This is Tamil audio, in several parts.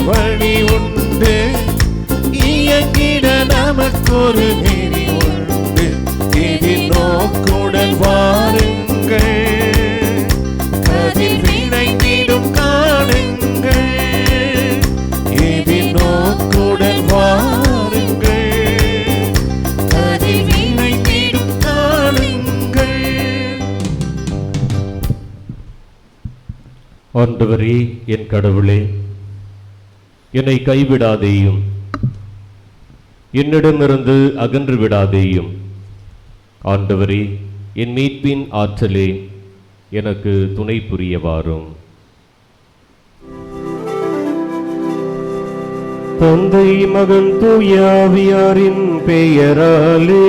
வழி உண்டு, இயங்கிட நமக்கொரு நெறி உண்டு. எதிர்நோக்குடன் வாருங்கள், கதிர் விளைந்திடும் காணுங்கள். எதிர்நோக்குடன் வாருங்கள், கதிர் விளைந்திடும் காணுங்கள். ஆண்டவரே, என் கடவுளே, என்னை கைவிடாதேயும், என்னிடமிருந்து அகன்று விடாதேயும். ஆண்டவரே, என் மீட்பின் ஆற்றலே, எனக்கு துணை புரிய வாரும். தந்தை மகன் தூய ஆவியாரின் பெயராலே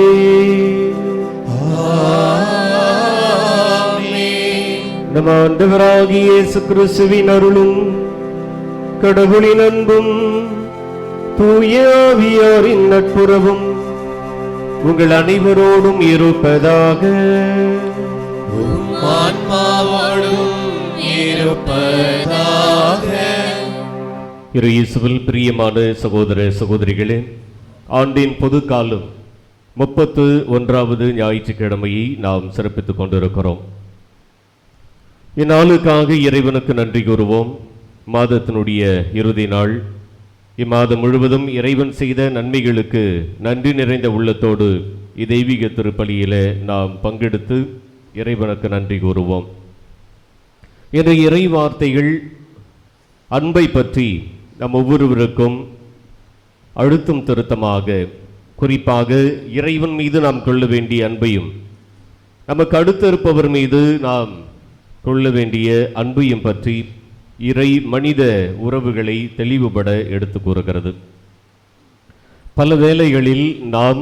நம் ஆண்டவராகிய இயேசு கிறிஸ்துவின் அருளும் கடவுளின் அன்பும் தூய ஆவியாரின் நட்புறவும் உங்கள் அனைவரோடும் இருப்பதாக. இரு இயேசுவில் பிரியமான சகோதர சகோதரிகளே, ஆண்டின் பொது காலம் 31வது ஞாயிற்றுக்கிழமையை நாம் சிறப்பித்துக் கொண்டிருக்கிறோம். இந்நாளுக்காக இறைவனுக்கு நன்றி கூறுவோம். மாதத்தினுடைய இறுதி நாள். இம்மாதம் முழுவதும் இறைவன் செய்த நன்மைகளுக்கு நன்றி நிறைந்த உள்ளத்தோடு தெய்வீக திருப்பலியில் நாம் பங்கெடுத்து இறைவனுக்கு நன்றி கூறுவோம். என்ற இறை வார்த்தைகள் அன்பை பற்றி நம் ஒவ்வொருவருக்கும் அழுத்தம் திருத்தமாக, குறிப்பாக இறைவன் மீது நாம் கொள்ள வேண்டிய அன்பையும், நமக்கு அடுத்திருப்பவர் மீது நாம் கொள்ள வேண்டிய அன்பையும் பற்றி இறை மனித உறவுகளை தெளிவுபட எடுத்து கூறுகிறது. பல வேளைகளில் நாம்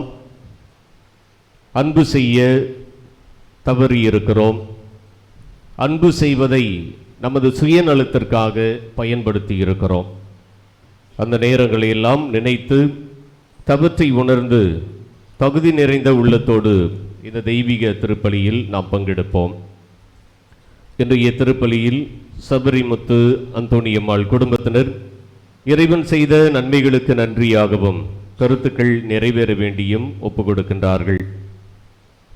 அன்பு செய்ய தவறி இருக்கிறோம். அன்பு செய்வதை நமது சுயநலத்திற்காக பயன்படுத்தி இருக்கிறோம். அந்த நேரங்களை எல்லாம் நினைத்து தவற்றை உணர்ந்து தகுதி நிறைந்த உள்ளத்தோடு இந்த தெய்வீக திருப்பலியில் நாம் பங்கெடுப்போம். இன்றைய திருப்பலியில் சபரிமுத்து அந்தோணியம்மாள் குடும்பத்தினர் இறைவன் செய்த நன்மைகளுக்கு நன்றியாகவும் கருத்துக்கள் நிறைவேற வேண்டியும் ஒப்புக் கொடுக்கின்றார்கள்.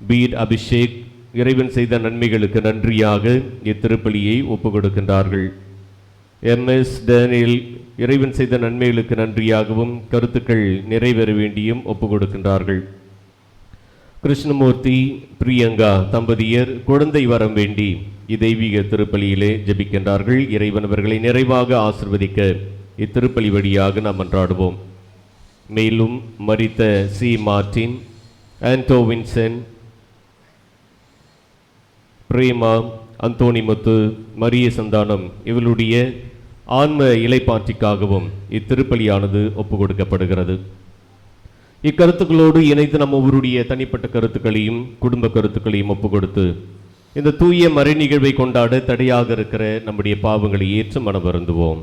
பீர் அபிஷேக் இறைவன் செய்த நன்மைகளுக்கு நன்றியாக இத்திருப்பலியை ஒப்புக் கொடுக்கின்றார்கள். MS டேனியல் இறைவன் செய்த நன்மைகளுக்கு நன்றியாகவும் கருத்துக்கள் நிறைவேற வேண்டியும் ஒப்புக் கொடுக்கின்றார்கள். கிருஷ்ணமூர்த்தி பிரியங்கா தம்பதியர் குழந்தை வரம் வேண்டி தெய்வீக திருப்பலியிலே ஜெபிக்கின்றார்கள். இறைவன் அவர்களை நிறைவாக ஆசிர்வதிக்க இத்திருப்பலி வழியாக நாம் மன்றாடுவோம். மேலும் மரித்த சி மார்டின், ஆண்டோ வின்சென்ட், பிரேமா, அந்தோணிமுத்து, மரிய சந்தானம் இவளுடைய ஆன்ம இலைப்பாற்றிக்காகவும் இத்திருப்பலியானது ஒப்புக் கொடுக்கப்படுகிறது. இக்கருத்துக்களோடு இணைத்து நம்ம ஒவ்வொருடைய தனிப்பட்ட கருத்துக்களையும் குடும்ப கருத்துக்களையும் ஒப்புக் கொடுத்து இந்த தூய மறை நிகழ்வை கொண்டாட தடையாக இருக்கிற நம்முடைய பாவங்களை ஏற்று மனம் வருந்துவோம்.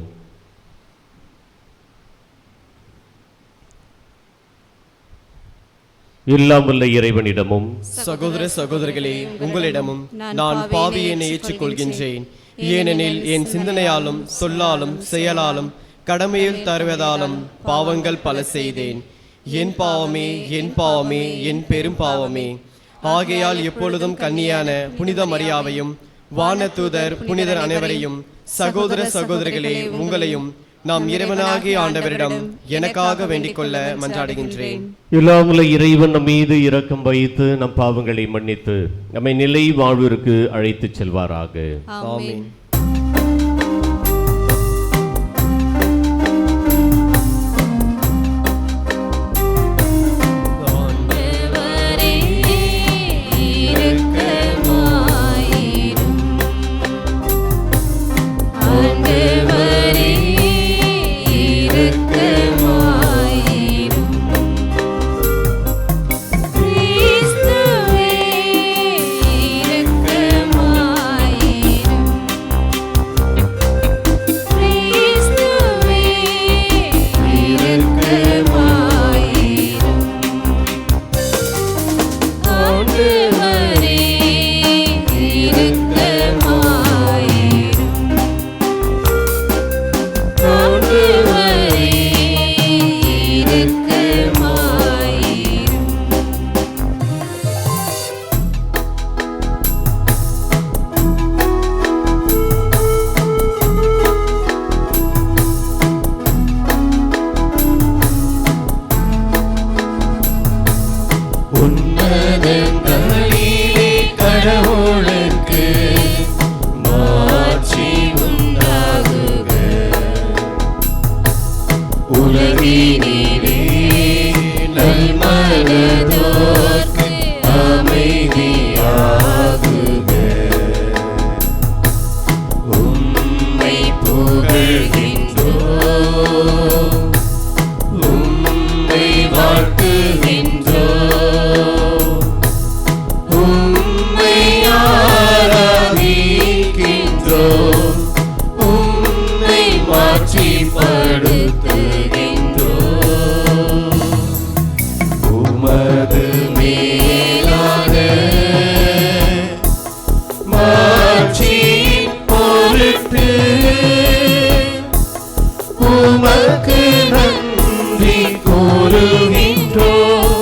எல்லாம் வல்ல இறைவனிடமும் சகோதர சகோதரிகளே, உங்களிடமும் நான் பாவியனை ஏற்றுக்கொள்கின்றேன். ஏனெனில் என் சிந்தனையாலும் சொல்லாலும் செயலாலும் கடமையில் தருவதாலும் பாவங்கள் பல செய்தேன். என் பாவமே, என் பாவமே, என் பெரும் பாவமே. ஆகையால் எப்பொழுதும் கன்னியான புனித மரியாவையும் வானதூதர் புனிதர் அனைவரையும் சகோதர சகோதரிகளே உங்களையும் நாம் இறைவனாகிய ஆண்டவரிடம் எனக்காக வேண்டிக் கொள்ள மன்றாடுகின்றேன். இல்லாமல இறைவன் நம் மீது இரக்கம் வைத்து நம் பாவங்களை மன்னித்து நம்மை நிலை வாழ்விற்கு அழைத்து செல்வாராக. ஆமென். மாட்சிப்படுத்துகின்றோம். உமது மேலான மாட்சியின் பொருட்டு உமக்கு நன்றி கூறுகின்றோம்.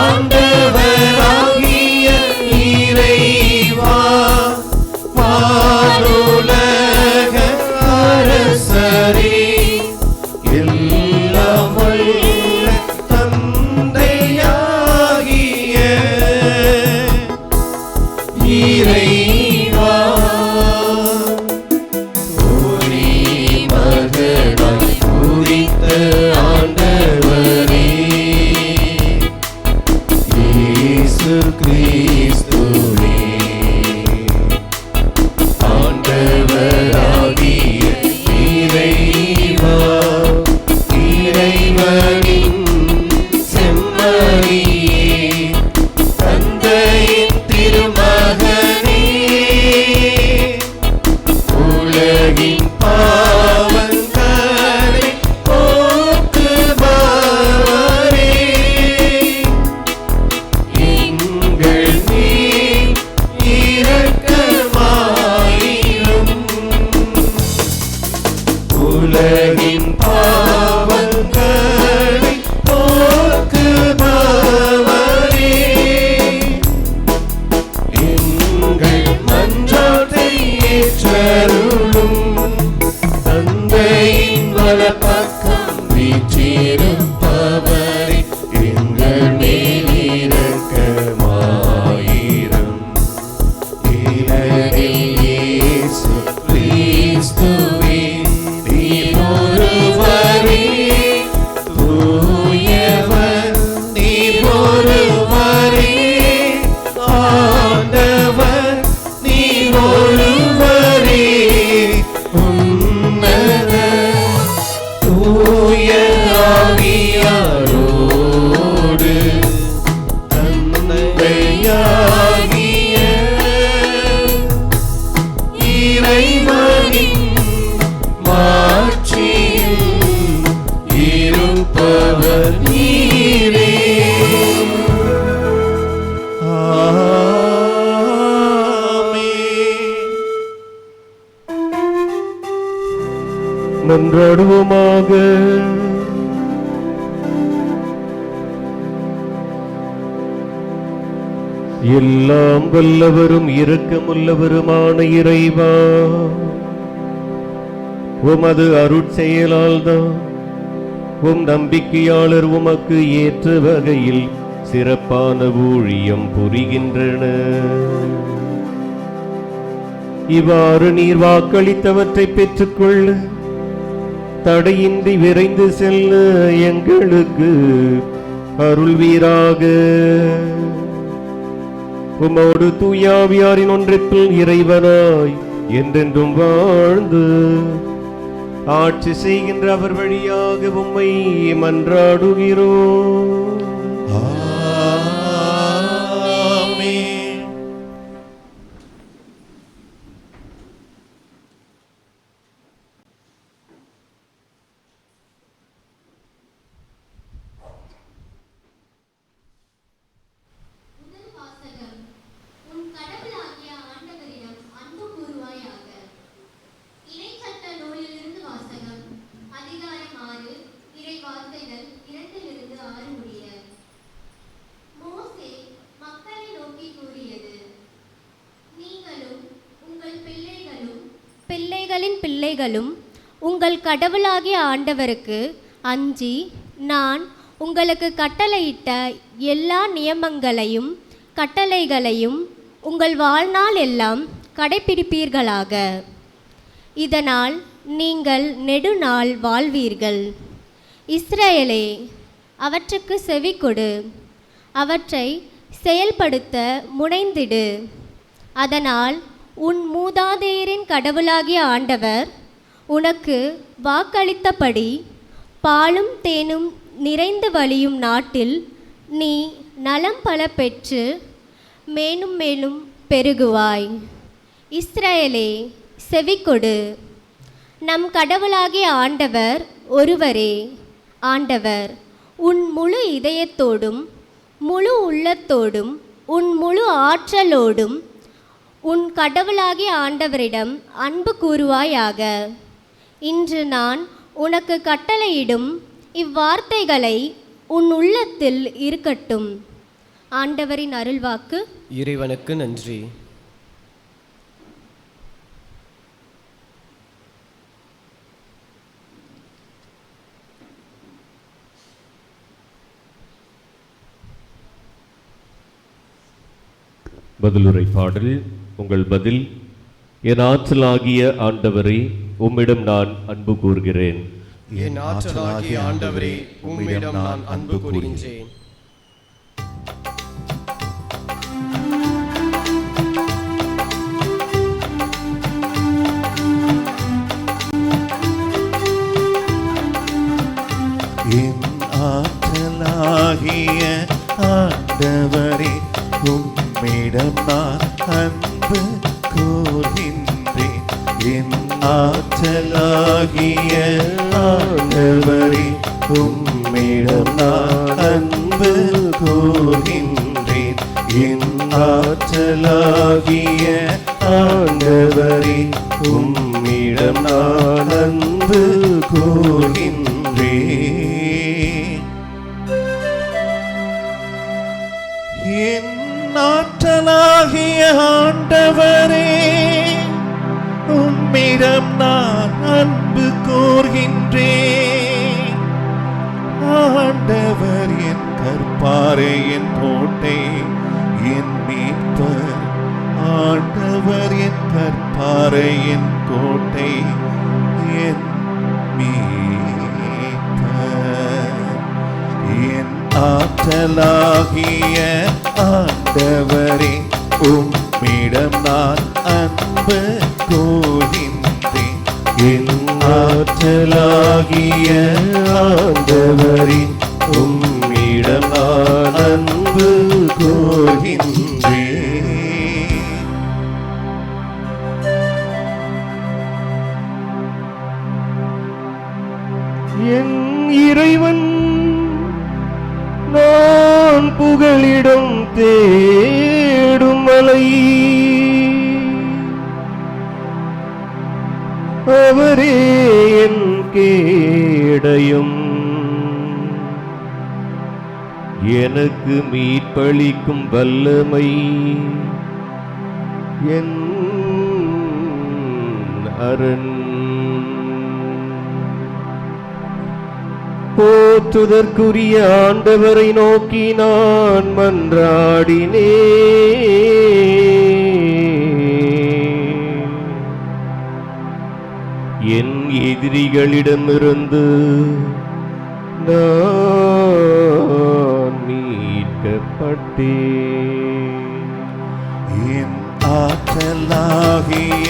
ஆண்டவராகிய இறைவா, வானுலக அரசரே, எல்லாம் வல்ல தந்தையாகிய இறைவா, ஒரே மகனாய் உதித்த ஆண்டவரே, இயேசு கிறிஸ்துவே, ஆண்டவராகிய இறைவா, இறைவனின் செம்மறியே, தந்தையின் திருமகனே, உலகின் பாவங்களை போக்குபவரே, எங்கள் மேல் இரக்கமாயிரும். உலகின் பாவங்களை போக்குபவரே, எங்கள் மன்றாட்டை ஏற்றருளும். தந்தையின் வலப்பக்கம் வீற்றிருப்பவரே, எங்கள் மேல் இரக்கமாயிரும். இலகில் இயேசு கிறிஸ்துவே, நீர் ஒருவரே தூயவர், நீர் ஒருவரே ஆண்டவர், நீர் ஒருவரே உன்னத தூய ஆவியாரோடு தந்தையாகிய இறைவனின் மாட்சியில் இருப்பவர் நீரே. ஆமென். மன்றாடுவோமாக. எல்லாம் வல்லவரும் இரக்கமுள்ளவருமான இறைவா, உமது அருட்செயலால் தான் உம் நம்பிக்கையாளர் உமக்கு ஏற்ற வகையில் சிறப்பான ஊழியம் புரிகின்றனர். இவ்வாறு நீர் வாக்களித்தவற்றை பெற்றுக்கொள்ள தடையின்றி விரைந்து செல்ல எங்களுக்கு அருள்வீராக. உமோடு தூயாவியாரின் ஒன்றிப்பில் இறைவனாய் என்றென்றும் வாழ்ந்து ஆட்சி செய்கின்ற அவர் வழியாக உம்மை மன்றாடுகிறோம். ஆமென். முதல் வாசகம். உன் கடவுளாகிய ஆண்டவரிடம் அன்பு கூறுவாயாக. இறைச்சட்ட நூலிலிருந்து வாசகம். அதிகாரம் 6, இறை வார்த்தைகள் 2 6 முடிய. மோசே மக்களை நோக்கி கூறியது: நீங்களும் உங்கள் பிள்ளைகளின் பிள்ளைகளும் உங்கள் கடவுளாகிய ஆண்டவருக்கு அஞ்சி நான் உங்களுக்கு கட்டளையிட்ட எல்லா நியமங்களையும் கட்டளைகளையும் உங்கள் வாழ்நாள் எல்லாம் கடைப்பிடிப்பீர்களாக. இதனால் நீங்கள் நெடுநாள் வாழ்வீர்கள். இஸ்ரவேலே, அவற்றுக்கு செவிகொடு, அவற்றை செயல்படுத்த முனைந்திடு. அதனால் உன் மூதாதையரின் கடவுளாகிய ஆண்டவர் உனக்கு வாக்களித்தபடி பாலும் தேனும் நிறைந்து வழியும் நாட்டில் நீ நலம் பல பெற்று மேலும் மேலும் பெருகுவாய். இஸ்ரவேலே, செவிகொடு. நம் கடவுளாகிய ஆண்டவர் ஒருவரே. ஆண்டவர், உன் முழு இதயத்தோடும் முழு உள்ளத்தோடும் உன் முழு ஆற்றலோடும் உன் கடவுளாகிய ஆண்டவரிடம் அன்பு கூறுவாயாக. இன்று நான் உனக்கு கட்டளையிடும் இவ்வார்த்தைகளை உன் உள்ளத்தில் இருக்கட்டும். ஆண்டவரின் அருள்வாக்கு. இறைவனுக்கு நன்றி. பதிலுரை பாடல். உங்கள் பதில்: என் ஆற்றலாகிய ஆண்டவரே, உம்மிடம் நான் அன்பு கூறுகிறேன். என் ஆற்றலாகிய ஆண்டவரே, உம்மிடம் நான் அன்பு கூறுகின்றேன். என் ஆற்றலாகிய ஆண்டவரே, உம்மிடம் நான் அன்பு கூறுகின்றேன். என் ஆற்றலாகிய ஆண்டவரே, உம்மிடம் நான் அன்பு கூறுகின்றேன். என் ஆற்றலாகிய ஆண்டவரே, உம்மிடம் நான் அன்பு கூறுகின்றேன். என் ஆற்றலாகிய ஆண்டவரே, உம்மிடம் நான் அன்பு கூர்கின்றேன். ஆண்டவர் என் கற்பாரை, என் கோட்டை, என் மீட்பர். ஆண்டவர் என் கற்பாரை, என் கோட்டை, என் மீட்பர். என் ஆற்றலாகிய ஆண்டவரே, உம்மிடம் நான் அன்பு கூறுகின்றேன். என் ஆற்றலாகிய ஆண்டவரே, உம்மிடம் நான் அன்பு கூறுகின்றேன். என் இறைவன், நான் புகலிடம் தேடும் மலை, அவரே என் கேடயம். எனக்கு மீட்பளிக்கும் வல்லமை, என் அரண். போற்றுதற்குரிய ஆண்டவரை நோக்கி நான் மன்றாடினேன். என் எதிரிகளிடமிருந்து நான் மீட்கப்பட்டேன். என் ஆற்றலாகிய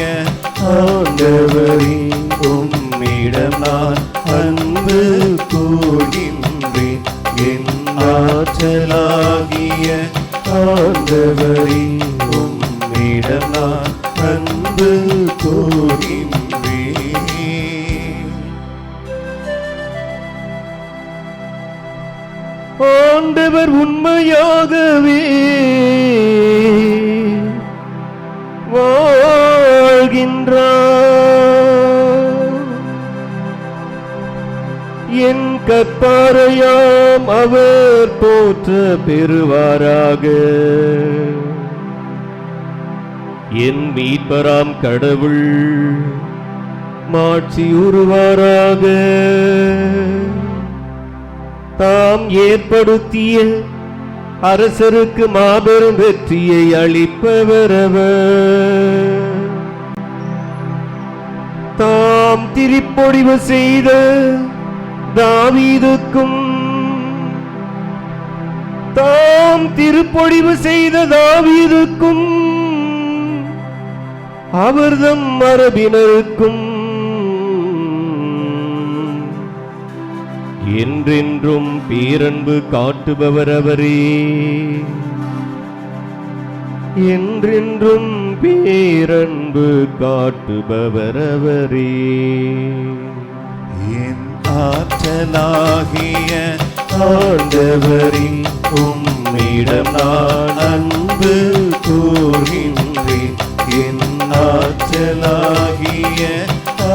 ஆண்டவரே, உம்மிடம் நான் அன்பு கூறுகின்றேன். என் ஆற்றலாகிய ஆண்டவரே, உம்மிடம் நான் அன்பு கூறுகின்றேன். ஆண்டவர் உண்மையாகவே வாழ்கின்றார். என் கற்பாரையாம் அவர் போற்ற பெறுவாராக. என் மீட்பராம் கடவுள் மாட்சி உருவாராக. தாம் ஏற்படுத்திய அரசருக்கு மாபெரும் வெற்றியை அளிப்பவரவர். தாம் திருப்பொழிவு செய்த தாவீதுக்கும் அவர்தம் மரபினருக்கும் என்றென்றும் பேரன்பு காட்டுபவர் அவரே. என்றென்றும் பேரன்பு காட்டுபவர் அவரே. என் ஆற்றலாகிய ஆண்டவரே, உம்மிடம் நான் அன்பு கூர்கின்றேன். என் ஆற்றலாகிய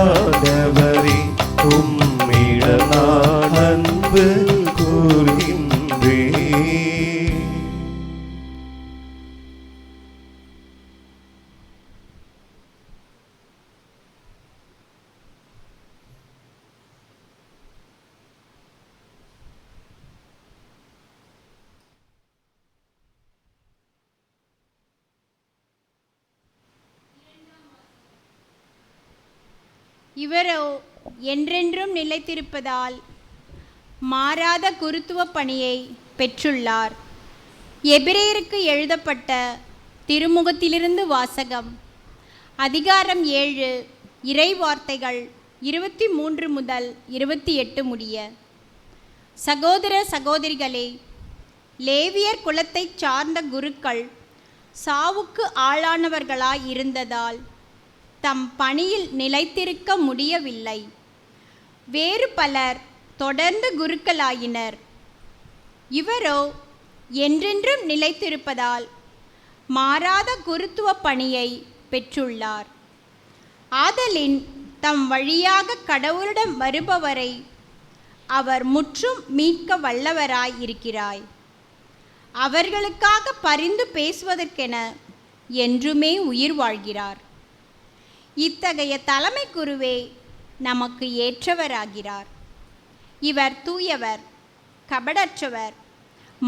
ஆண்டவரே, உம்மிடம் நான் அன்பு கூர்கின்றேன். இவரோ என்றென்றும் நிலைத்திருப்பதால் மாறாத குருத்துவ பணியை பெற்றுள்ளார். எபிரேயருக்கு எழுதப்பட்ட திருமுகத்திலிருந்து வாசகம். அதிகாரம் 7, இறை வார்த்தைகள் 23 முதல் 28 முடிய. சகோதர சகோதரிகளே, லேவியர் குலத்தைச் சார்ந்த குருக்கள் சாவுக்கு ஆளானவர்களாய் இருந்ததால் தம் பணியில் நிலைத்திருக்க முடியவில்லை. வேறு பலர் தொடர்ந்து குருக்களாயினர். இவரோ என்றென்றும் நிலைத்திருப்பதால் மாறாத குருத்துவ பணியை பெற்றுள்ளார். ஆதலின் தம் வழியாக கடவுளிடம் வருபவரை அவர் முற்றும் மீட்க வல்லவராய் இருக்கிறாய். அவர்களுக்காக பரிந்து பேசுவதற்கென என்றுமே உயிர் வாழ்கிறார். இத்தகைய தலைமை குருவே நமக்கு ஏற்றவராகிறார். இவர் தூயவர், கபடற்றவர்,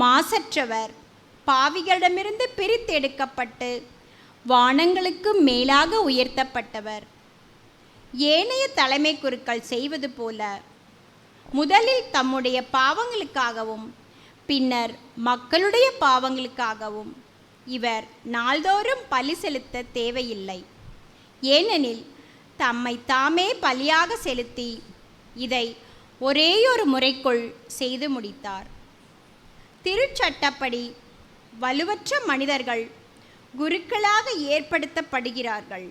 மாசற்றவர், பாவிகளிடமிருந்து பிரித்தெடுக்கப்பட்டு வானங்களுக்கு மேலாக உயர்த்தப்பட்டவர். ஏனைய தலைமை குருக்கள் செய்வது போல முதலில் தம்முடைய பாவங்களுக்காகவும் பின்னர் மக்களுடைய பாவங்களுக்காகவும் இவர் நாள்தோறும் பலி செலுத்த தேவையில்லை. ஏனெனில் தம்மை தாமே பலியாக செலுத்தி இதை ஒரேயொரு முறைக்குள் செய்து முடித்தார். திருச்சட்டப்படி வலுவற்ற மனிதர்கள் குருக்களாக ஏற்படுத்தப்படுகிறார்கள்.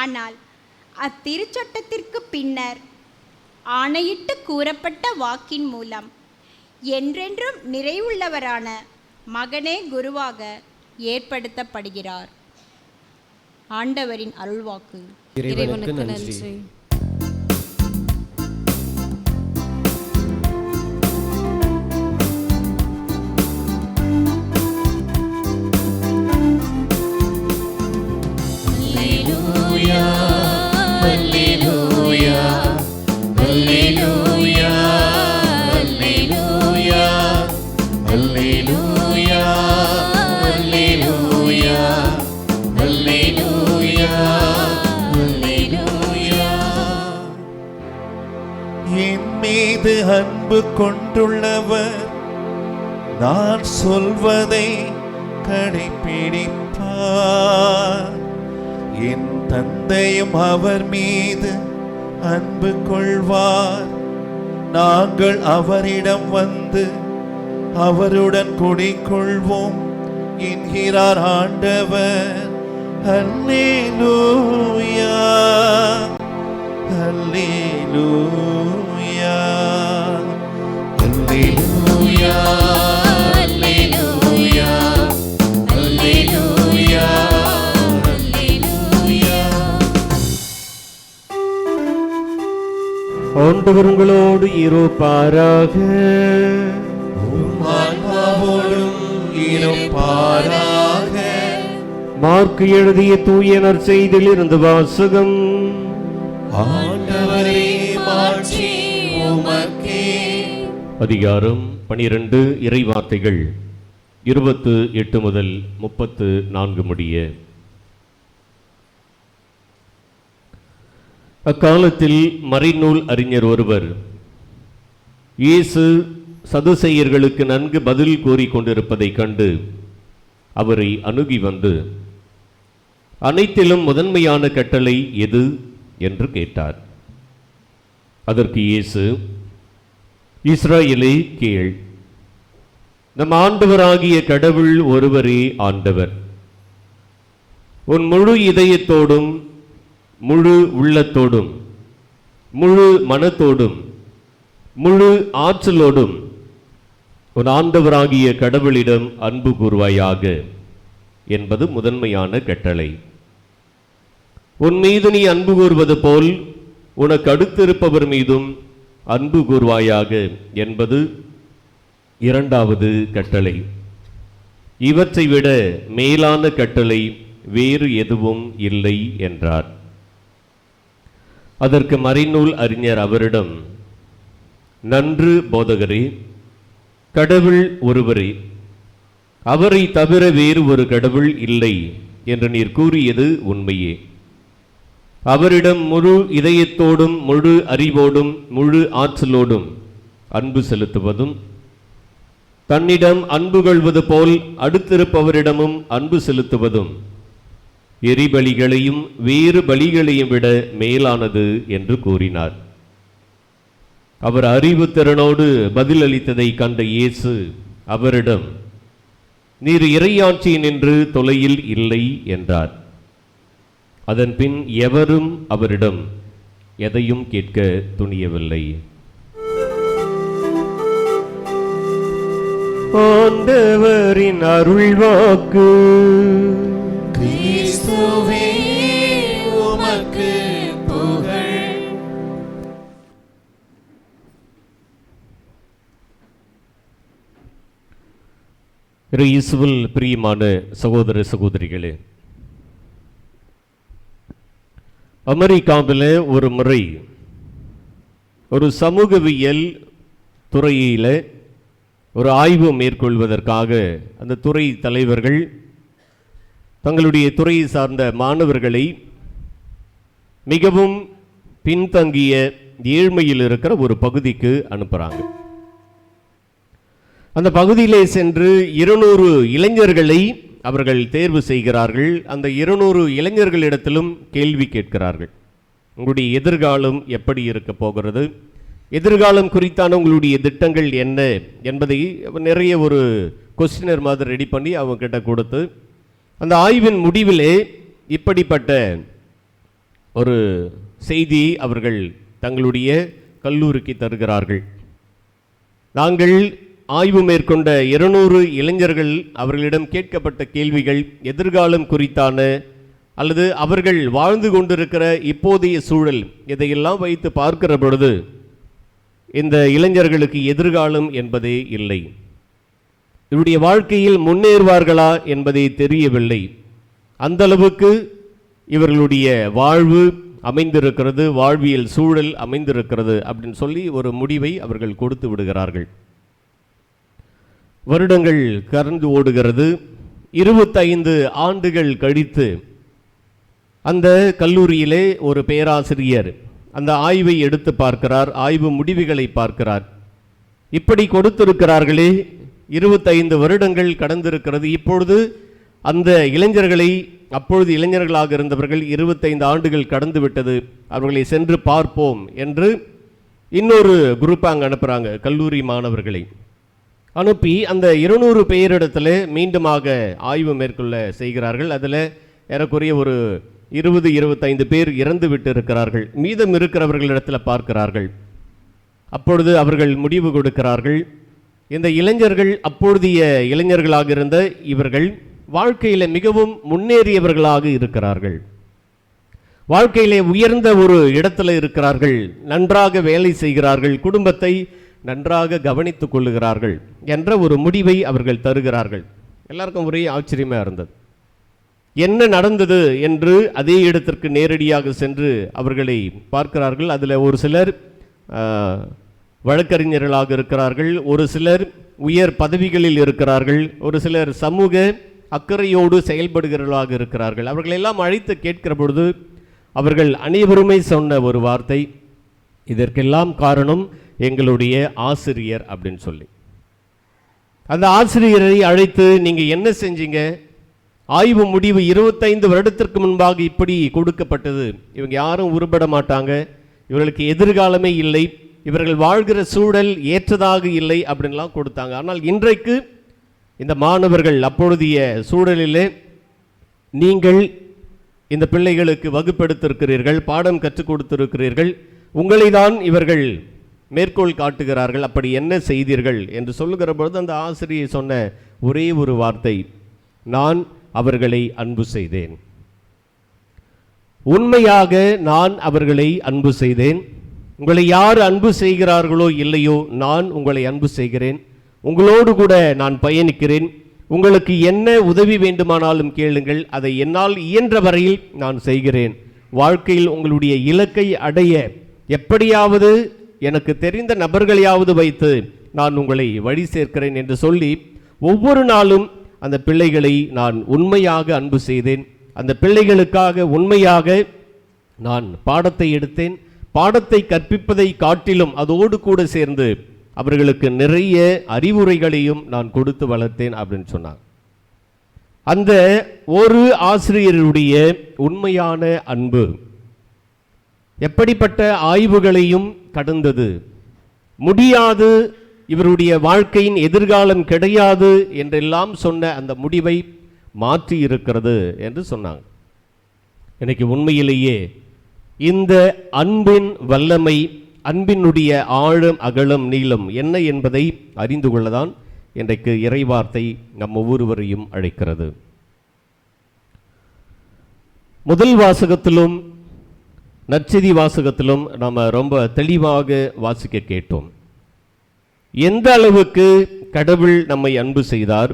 ஆனால் அத்திருச்சட்டத்திற்கு பின்னர் ஆணையிட்டு கூறப்பட்ட வாக்கின் மூலம் என்றென்றும் நிறைவுள்ளவரான மகனே குருவாக ஏற்படுத்தப்படுகிறார். ஆண்டவரின் அருள்வாக்கு. இறைவனுக்கு நன்றி. என் மீது அன்பு கொண்டுள்ளவர் நான் சொல்வதை கடைப்பிடிப்பார். என் தந்தையும் அவர் மீது அன்பு கொள்வார். நாங்கள் அவரிடம் வந்து அவருடன் குடிக்கொள்வோம் என்கிறார் ஆண்டவர். அல்லேலூயா, அல்லேலூயா, அல்லேலூயா, அல்லேலூயா, அல்லேலூயா, அல்லேலூயா. ஆண்டவர் உங்களோடு இருப்பாராக. உம் ஆன்மாவோடும் இருப்பாராக. மார்க்கு எழுதிய தூய நற்செய்தியிலிருந்து வாசகம். ஆண்டவரே, மாட்சி உமக்கே. அதிகாரம் 12, இறை வார்த்தைகள் 28 முதல் 34 முடிய. அக்காலத்தில் மறைநூல் அறிஞர் ஒருவர் இயேசு சதுசேயர்களுக்கு நன்கு பதில் கூறிக் கொண்டிருப்பதைக் கண்டு அவரை அணுகி வந்து, அனைத்திலும் முதன்மையான கட்டளை எது என்று கேட்டார். அதற்கு இயேசு, இஸ்ராயேலே கேள், நம் ஆண்டவராகிய கடவுள் ஒருவரே ஆண்டவர். உன் முழு இதயத்தோடும் முழு உள்ளத்தோடும் முழு மனத்தோடும் முழு ஆற்றலோடும் உன் ஆண்டவராகிய கடவுளிடம் அன்பு கூர்வாயாக என்பது முதன்மையான கட்டளை. உன் மீது நீ அன்பு கூர்வது போல் உனக்கு அடுத்திருப்பவர் மீதும் அன்பு கூர்வாயாக என்பது இரண்டாவது கட்டளை. இவற்றை விட மேலான கட்டளை வேறு எதுவும் இல்லை என்றார். அதற்கு மறைநூல் அறிஞர் அவரிடம், நன்று போதகரே, கடவுள் ஒருவரே, அவரை தவிர வேறு ஒரு கடவுள் இல்லை என்று நீர் கூறியது உண்மையே. அவரிடம் முழு இதயத்தோடும் முழு அறிவோடும் முழு ஆற்றலோடும் அன்பு செலுத்துவதும், தன்னிடம் அன்பு கொள்வது போல் அடுத்திருப்பவரிடமும் அன்பு செலுத்துவதும் எரிபலிகளையும் வேறு பலிகளையும் விட மேலானது என்று கூறினார். அவர் அறிவு திறனோடு பதிலளித்ததை கண்ட இயேசு அவரிடம், நீர் இறையாட்சி நின்று தொலையில் இல்லை என்றார். அதன் பின் எவரும் அவரிடம் எதையும் கேட்க துணியவில்லை. ஆண்டவரின் அருள்வாக்கு. கிறிஸ்துவே உமக்கு புகழ். இயேசுவில் பிரியமான சகோதர சகோதரிகளே, அமெரிக்காவில் ஒரு முறை ஒரு சமூகவியல் துறையில் ஒரு ஆய்வு மேற்கொள்வதற்காக அந்த துறை தலைவர்கள் தங்களுடைய துறையை சார்ந்த மாணவர்களை மிகவும் பின்தங்கிய ஏழ்மையில் இருக்கிற ஒரு பகுதிக்கு அனுப்புகிறாங்க. அந்த பகுதியிலே சென்று 200 இளைஞர்களை அவர்கள் தேர்வு செய்கிறார்கள். அந்த 200 இளைஞர்களிடத்திலும் கேள்வி கேட்கிறார்கள். உங்களுடைய எதிர்காலம் எப்படி இருக்க போகிறது, எதிர்காலம் குறித்தான உங்களுடைய திட்டங்கள் என்ன என்பதை நிறைய ஒரு கொஸ்டினர் மாதிரி ரெடி பண்ணி அவங்க கிட்ட கொடுத்து, அந்த ஆய்வின் முடிவிலே இப்படிப்பட்ட ஒரு செய்தியை அவர்கள் தங்களுடைய கல்லூரிக்கு தருகிறார்கள். நாங்கள் ஆய்வு மேற்கொண்ட 200 இளைஞர்கள் அவர்களிடம் கேட்கப்பட்ட கேள்விகள் எதிர்காலம் குறித்தான அல்லது அவர்கள் வாழ்ந்து கொண்டிருக்கிற இப்போதைய சூழல் இதையெல்லாம் வைத்து பார்க்கிற பொழுது இந்த இளைஞர்களுக்கு எதிர்காலம் என்பதே இல்லை. இவருடைய வாழ்க்கையில் முன்னேறுவார்களா என்பதை தெரியவில்லை. அந்த அளவுக்கு இவர்களுடைய வாழ்வு அமைந்திருக்கிறது, வாழ்வியல் சூழல் அமைந்திருக்கிறது அப்படின்னு சொல்லி ஒரு முடிவை அவர்கள் கொடுத்து விடுகிறார்கள். வருடங்கள் கடந்து ஓடுகிறது. 25 ஆண்டுகள் கழித்து அந்த கல்லூரியிலே ஒரு பேராசிரியர் அந்த ஆய்வை எடுத்து பார்க்கிறார், ஆய்வு முடிவுகளை பார்க்கிறார். இப்படி கொடுத்திருக்கிறார்களே, 25 வருடங்கள் கடந்திருக்கிறது, இப்பொழுது அந்த இளைஞர்களை, அப்பொழுது இளைஞர்களாக இருந்தவர்கள் 25 ஆண்டுகள் கடந்து விட்டது, அவர்களை சென்று பார்ப்போம் என்று இன்னொரு குரூப் அங்கே அனுப்புகிறாங்க. கல்லூரி மாணவர்களை அனுப்பி அந்த 200 பேரிடத்தில் மீண்டுமாக ஆய்வு மேற்கொள்ள செய்கிறார்கள். அதில் ஏறக்குறைய ஒரு 20-25 பேர் இறந்து விட்டு இருக்கிறார்கள். மீதம் இருக்கிறவர்களிடத்தில் பார்க்கிறார்கள். அப்பொழுது அவர்கள் முடிவு கொடுக்கிறார்கள், இந்த இளைஞர்கள் அப்பொழுதைய இளைஞர்களாக இருந்த இவர்கள் வாழ்க்கையில் மிகவும் முன்னேறியவர்களாக இருக்கிறார்கள், வாழ்க்கையிலே உயர்ந்த ஒரு இடத்துல இருக்கிறார்கள், நன்றாக வேலை செய்கிறார்கள், குடும்பத்தை நன்றாக கவனித்துக் கொள்ளுகிறார்கள் என்ற ஒரு முடிவை அவர்கள் தருகிறார்கள். எல்லாருக்கும் ஒரே ஆச்சரியமாக இருந்தது. என்ன நடந்தது என்று அதே இடத்திற்கு நேரடியாக சென்று அவர்களை பார்க்கிறார்கள். அதில் ஒரு சிலர் வழக்கறிஞர்களாக இருக்கிறார்கள், ஒரு சிலர் உயர் பதவிகளில் இருக்கிறார்கள், ஒரு சிலர் சமூக அக்கறையோடு செயல்படுகிறவர்களாக இருக்கிறார்கள். அவர்களெல்லாம் அழைத்து கேட்கிற பொழுது அவர்கள் அனைவருமே சொன்ன ஒரு வார்த்தை, இதற்கெல்லாம் காரணம் எங்களுடைய ஆசிரியர் அப்படின்னு சொல்லி. அந்த ஆசிரியரை அழைத்து, நீங்கள் என்ன செஞ்சீங்க, ஆய்வு முடிவு 25 வருடத்திற்கு முன்பாக இப்படி கொடுக்கப்பட்டது, இவங்க யாரும் உருப்பட மாட்டாங்க, இவர்களுக்கு எதிர்காலமே இல்லை, இவர்கள் வாழ்கிற சூழல் ஏற்றதாக இல்லை அப்படின்லாம் கொடுத்தாங்க. ஆனால் இன்றைக்கு இந்த மாணவர்கள் அப்பொழுதைய சூழலிலே நீங்கள் இந்த பிள்ளைகளுக்கு வகுப்பெடுத்திருக்கிறீர்கள், பாடம் கற்றுக் கொடுத்திருக்கிறீர்கள், உங்களை தான் இவர்கள் மேற்கோள் காட்டுகிறார்கள், அப்படி என்ன செய்தீர்கள் என்று சொல்லுகிற பொழுது அந்த ஆசிரியர் சொன்ன ஒரே ஒரு வார்த்தை, நான் அவர்களை அன்பு செய்தேன். உண்மையாக நான் அவர்களை அன்பு செய்தேன். உங்களை யார் அன்பு செய்கிறார்களோ இல்லையோ, நான் உங்களை அன்பு செய்கிறேன். உங்களோடு கூட நான் பயணிக்கிறேன். உங்களுக்கு என்ன உதவி வேண்டுமானாலும் கேளுங்கள், அதை என்னால் இயன்ற வரையில் நான் செய்கிறேன். வாழ்க்கையில் உங்களுடைய இலக்கை அடைய எப்படியாவது எனக்கு தெரிந்த நபர்களையாவது வைத்து நான் உங்களை வழி சேர்க்கிறேன் என்று சொல்லி ஒவ்வொரு நாளும் அந்த பிள்ளைகளை நான் உண்மையாக அன்பு செய்தேன். அந்த பிள்ளைகளுக்காக உண்மையாக நான் பாடத்தை எடுத்தேன். பாடத்தை கற்பிப்பதை காட்டிலும் அதோடு கூட சேர்ந்து அவர்களுக்கு நிறைய அறிவுரைகளையும் நான் கொடுத்து வளர்த்தேன் அப்படின்னு சொன்னார். அந்த ஒரு ஆசிரியருடைய உண்மையான அன்பு எப்படிப்பட்ட ஆய்வுகளையும் கடந்தது. முடியாது, இவருடைய வாழ்க்கையின் எதிர்காலம் கிடையாது என்றெல்லாம் சொன்ன அந்த முடிவை மாற்றி இருக்கிறது என்று சொன்னாங்க. எனக்கு உண்மையிலேயே இந்த அன்பின் வல்லமை, அன்பினுடைய ஆழம் அகலம் நீளம் என்ன என்பதை அறிந்து கொள்ளதான் இன்றைக்கு இறைவார்த்தை நம் ஒவ்வொருவரையும் அழைக்கிறது. முதல் வாசகத்திலும் நற்செய்தி வாசகத்திலும் நாம் ரொம்ப தெளிவாக வாசிக்க கேட்டோம். எந்த அளவுக்கு கடவுள் நம்மை அன்பு செய்தார்,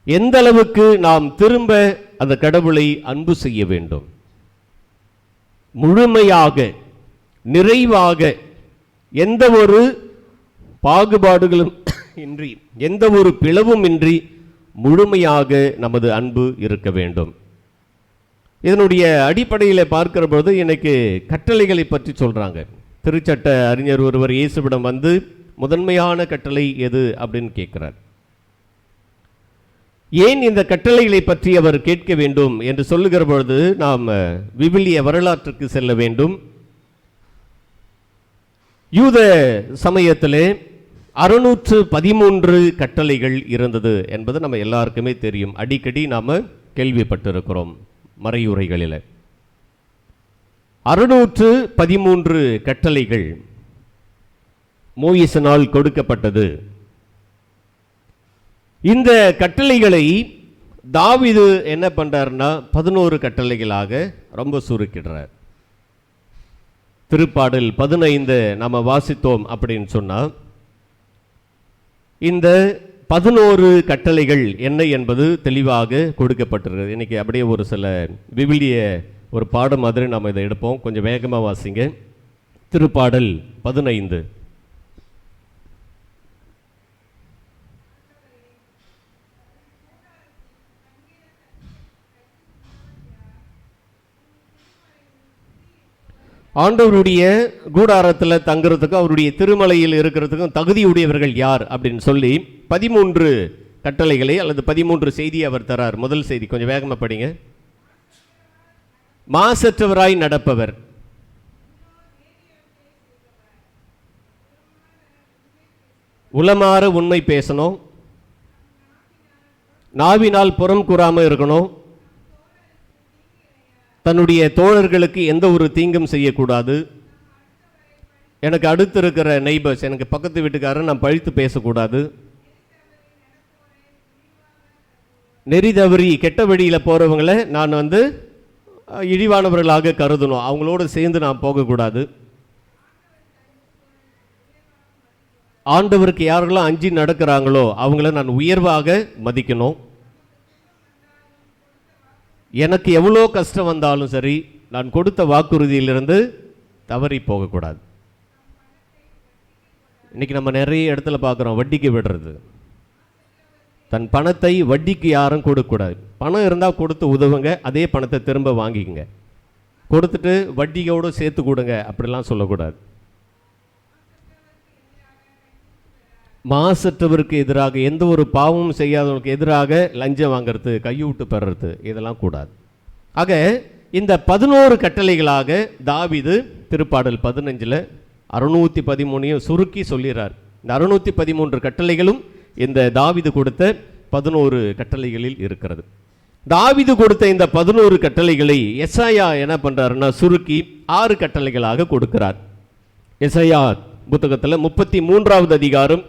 எந்த அளவுக்கு நாம் திரும்ப அந்த கடவுளை அன்பு செய்ய வேண்டும். முழுமையாக, நிறைவாக, எந்த ஒரு பாகுபாடுகளும் இன்றி, எந்த ஒரு பிளவும் இன்றி முழுமையாக நமது அன்பு இருக்க வேண்டும். இதனுடைய அடிப்படையில் பார்க்கிற பொழுது எனக்கு கட்டளைகளை பற்றி சொல்றாங்க. திருச்சட்ட அறிஞர் ஒருவர் இயேசுவிடம் வந்து முதன்மையான கட்டளை எது அப்படின்னு கேட்கிறார். ஏன் இந்த கட்டளைகளை பற்றி அவர் கேட்க வேண்டும் என்று சொல்லுகிற பொழுது நாம் விவிலிய வரலாற்றுக்கு செல்ல வேண்டும். யூத சமயத்திலே 613 கட்டளைகள் இருந்தது என்பது நம்ம எல்லாருக்குமே தெரியும். அடிக்கடி நாம் கேள்விப்பட்டிருக்கிறோம் மறையுரைகளில். 613 கட்டளைகள் மோயிசனால் கொடுக்கப்பட்டது. இந்த கட்டளைகளை தாவீது என்ன பண்றாருன்னா 11 கட்டளைகளாக ரொம்ப சுருக்கிடுறார். திருப்பாடல் 15 நம்ம வாசித்தோம் அப்படின்னு சொன்னா இந்த 11 கட்டளைகள் என்ன என்பது தெளிவாக கொடுக்கப்பட்டிருக்கிறது. இன்னைக்கு அப்படியே ஒரு சில விவிலிய ஒரு பாடம் மாதிரி நம்ம இதை எடுப்போம். கொஞ்சம் வேகமாக வாசிங்க. திருப்பாடல் 15. ஆண்டவருடைய கூடாரத்தில் தங்குறதுக்கும் அவருடைய திருமலையில் இருக்கிறதுக்கும் தகுதியுடையவர்கள் யார் அப்படின்னு சொல்லி 13 கட்டளைகளை அல்லது 13 செய்தியை அவர் தரார். முதல் செய்தி கொஞ்சம் வேகமாக படிங்க. மாசற்றவராய் நடப்பவர், உளமாற உண்மை பேசணும், நாவினால் புறம் கூறாமல் இருக்கணும், தன்னுடைய தோழர்களுக்கு எந்த ஒரு தீங்கும் செய்யக்கூடாது, எனக்கு அடுத்து இருக்கிற நெய்பர்ஸ், எனக்கு பக்கத்து வீட்டுக்காரன் நான் பழித்து பேசக்கூடாது, நெறி தவறி கெட்ட வழியில் போகிறவங்களை நான் இழிவானவர்களாக கருதணும், அவங்களோடு சேர்ந்து நான் போகக்கூடாது, ஆண்டவருக்கு யாரெல்லாம் அஞ்சி நடக்கிறாங்களோ அவங்கள நான் உயர்வாக மதிக்கணும், எனக்கு எவ்வளோ கஷ்டம் வந்தாலும் சரி நான் கொடுத்த வாக்குறுதியிலிருந்து தவறி போகக்கூடாது. இன்னைக்கு நம்ம நிறைய இடத்துல பார்க்குறோம் வட்டிக்கு விடுறது. தன் பணத்தை வட்டிக்கு யாரும் கொடுக்கக்கூடாது. பணம் இருந்தால் கொடுத்து உதவுங்க, அதே பணத்தை திரும்ப வாங்கிக்கங்க, கொடுத்துட்டு வட்டியோடு சேர்த்து கொடுங்க அப்படிலாம் சொல்லக்கூடாது. மாசற்றவருக்கு எதிராக, எந்த ஒரு பாவமும் செய்யாதவனுக்கு எதிராக லஞ்சம் வாங்கிறது, கையூட்டு பெறுறது, இதெல்லாம் கூடாது. ஆக இந்த 11 கட்டளைகளாக தாவீது திருப்பாடல் 15 613 சுருக்கி சொல்லிறார். இந்த 613 கட்டளைகளும் இந்த தாவீது கொடுத்த 11 கட்டளைகளில் இருக்கிறது. தாவீது கொடுத்த இந்த 11 கட்டளைகளை எசாயா என்ன பண்றாருன்னா சுருக்கி 6 கட்டளைகளாக கொடுக்கிறார். எசாயா புத்தகத்தில் 33வது அதிகாரம்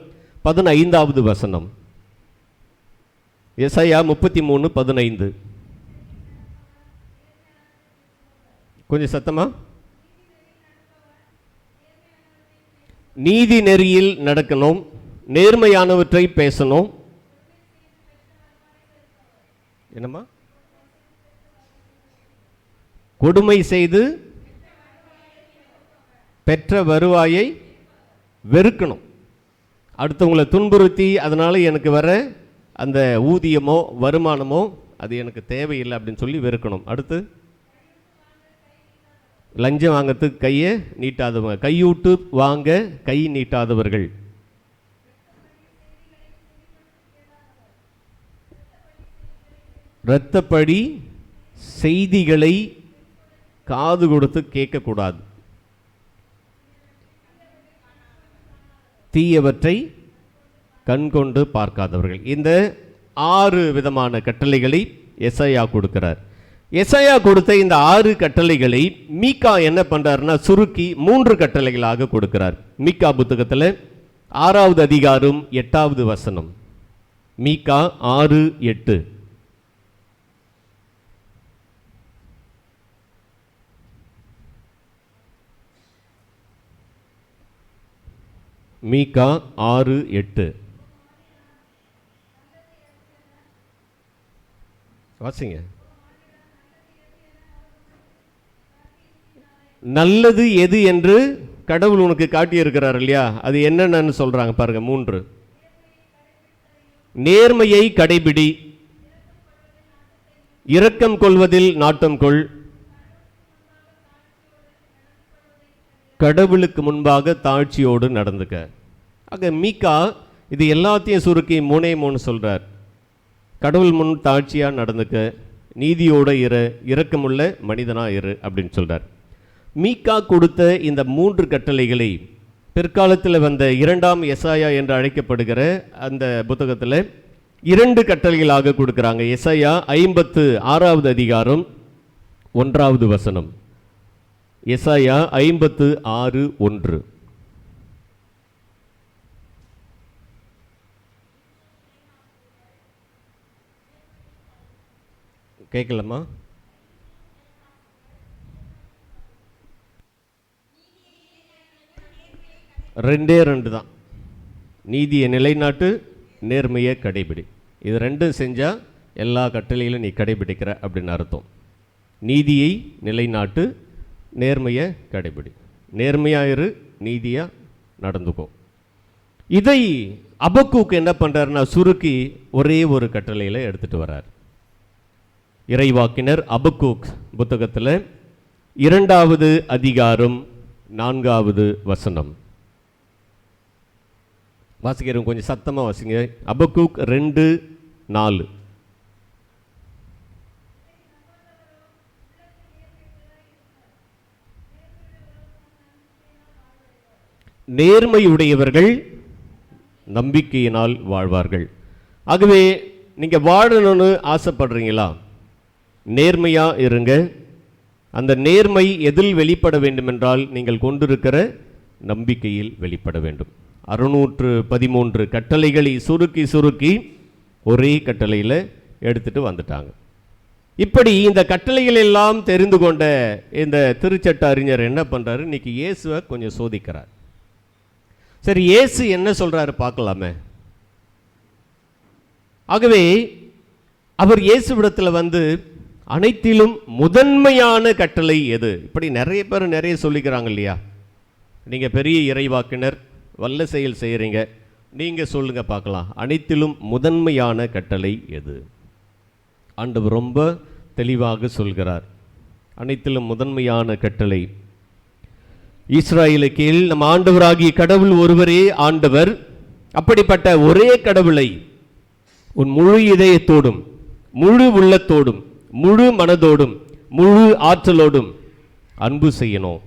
15வது வசனம். எசாயா 33:15. கொஞ்சம் சத்தமா. நீதி நெறியில் நடக்கணும், நேர்மையானவற்றை பேசணும். என்னம்மா? கொடுமை செய்து பெற்ற வருவாயை வெறுக்கணும். அடுத்தவங்களை துன்புறுத்தி அதனால எனக்கு வர அந்த ஊதியமோ வருமானமோ அது எனக்கு தேவையில்லை அப்படின்னு சொல்லி வெறுக்கணும். அடுத்து லஞ்சம் வாங்கிறதுக்கு கையை நீட்டாதவங்க, கையூட்டு வாங்க கை நீட்டாதவர்கள். இரத்தப்படி செய்திகளை காது கொடுத்து கேட்கக்கூடாது. தீயவற்றை கண்கொண்டு பார்க்காதவர்கள். இந்த 6 விதமான கட்டளைகளை எசாயா கொடுக்கிறார். எசாயா கொடுத்த இந்த 6 கட்டளைகளை மீகா என்ன பண்றாருன்னா சுருக்கி 3 கட்டளைகளாக கொடுக்கிறார். மீகா புத்தகத்தில் 6வது அதிகாரம் 8வது வசனம். மீகா 6:8. மீகா 6:8 வாசிங்க. நல்லது எது என்று கடவுள் உனக்கு காட்டியிருக்கிறார் இல்லையா, அது என்னென்னு சொல்றாங்க பாருங்க. 3. நேர்மையை கடைபிடி, இரக்கம் கொள்வதில் நாட்டம் கொள், கடவுளுக்கு முன்பாக தாழ்ச்சியோடு நடந்துக்க. ஆக மீகா இது எல்லாத்தையும் சுருக்கி 3 சொல்றார். கடவுள் முன் தாழ்ச்சியா நடந்துக்க, நீதியோட இரு, இரக்கமுள்ள மனிதனா இரு அப்படின்னு சொல்றார். மீகா கொடுத்த இந்த 3 கட்டளைகளை பிற்காலத்தில் வந்த 2ஆம் எசாயா என்று அழைக்கப்படுகிற அந்த புத்தகத்தில் 2 கட்டளைகளாக கொடுக்குறாங்க. எசாயா 56வது அதிகாரம் 1வது வசனம். எசாயா 56:1. கேட்கலாமா? ரெண்டே தான். நீதியை நிலைநாட்டு, நேர்மையை கடைபிடி. இது 2 செஞ்சால் எல்லா கட்டளையிலும் நீ கடைபிடிக்கிற அப்படின்னு அர்த்தம். நீதியை நிலைநாட்டு, நேர்மையை கடைபிடி. நேர்மையாயிரு, நீதியாக நடந்துக்கும். இதை அபக்கூக்கு என்ன பண்ணுறாருன்னா சுருக்கி ஒரே ஒரு கட்டளையில் எடுத்துகிட்டு வர்றார். இறைவாக்கினர் அபக்கூக் புத்தகத்தில் 2வது அதிகாரம் 4வது வசனம். வாசிக்கிறவங்க கொஞ்சம் சத்தமாக வாசிங்க. அபக்கூக் 2:4. நேர்மையுடையவர்கள் நம்பிக்கையினால் வாழ்வார்கள். ஆகவே நீங்கள் வாழணும்னு ஆசைப்படுறீங்களா? நேர்மையாக இருங்க. அந்த நேர்மை எதில் வெளிப்பட வேண்டுமென்றால் நீங்கள் கொண்டிருக்கிற நம்பிக்கையில் வெளிப்பட வேண்டும். 613 கட்டளைகளை சுருக்கி ஒரே கட்டளையில் எடுத்துட்டு வந்துட்டாங்க. இப்படி இந்த கட்டளைகள் எல்லாம் தெரிந்து கொண்ட இந்த திருச்சட்ட அறிஞர் என்ன பண்ணுறாரு, இன்னைக்கு இயேசுவை கொஞ்சம் சோதிக்கிறார். சரி, இயேசு என்ன சொல்றாரு பார்க்கலாமே. ஆகவே அவர் இயேசுவிடத்தில் வந்து அனைத்திலும் முதன்மையான கட்டளை எது? இப்படி நிறைய பேர் நிறைய சொல்லிக்கிறாங்க இல்லையா. நீங்கள் பெரிய இறைவாக்கினர், வல்ல செயல் செய்கிறீங்க, நீங்கள் சொல்லுங்க பார்க்கலாம், அனைத்திலும் முதன்மையான கட்டளை எது? ஆண்டவர் ரொம்ப தெளிவாக சொல்கிறார். அனைத்திலும் முதன்மையான கட்டளை இஸ்ராயேலுக்கு நம் ஆண்டவராகிய கடவுள் ஒருவரே ஆண்டவர். அப்படிப்பட்ட ஒரே கடவுளை உன் முழு இதயத்தோடும், முழு உள்ளத்தோடும், முழு மனதோடும், முழு ஆற்றலோடும் அன்பு செய்யணும்.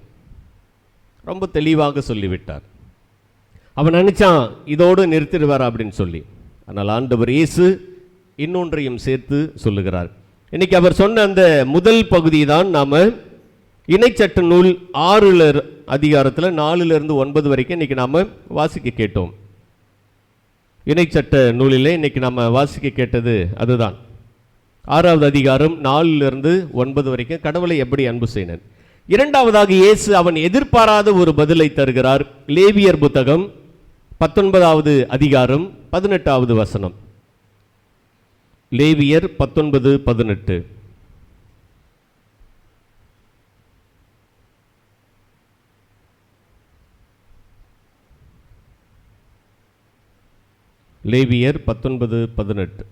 ரொம்ப தெளிவாக சொல்லிவிட்டார். அவன் நினைச்சான் இதோடு நிறுத்திடுவார் அப்படின்னு சொல்லி. ஆனால் ஆண்டவர் இயேசு இன்னொன்றையும் சேர்த்து சொல்லுகிறார். இன்னைக்கு அவர் சொன்ன அந்த முதல் பகுதி தான் நாம் இணைச்சட்ட நூல் 6 அதிகாரத்தில் 4 to 9 வரைக்கும் இன்னைக்கு நாம் வாசிக்க கேட்டோம். இணைச்சட்ட நூலிலே இன்னைக்கு நாம் வாசிக்க கேட்டது அதுதான். 6வது அதிகாரம் 4 to 9 வரைக்கும் கடவுளை எப்படி அன்பு செய்யணும். இரண்டாவதாக இயேசு அவன் எதிர்பாராத ஒரு பதிலை தருகிறார். லேவியர் புத்தகம் 19வது அதிகாரம் 18வது வசனம். லேவியர் 19:18. லேவியர் 19:18.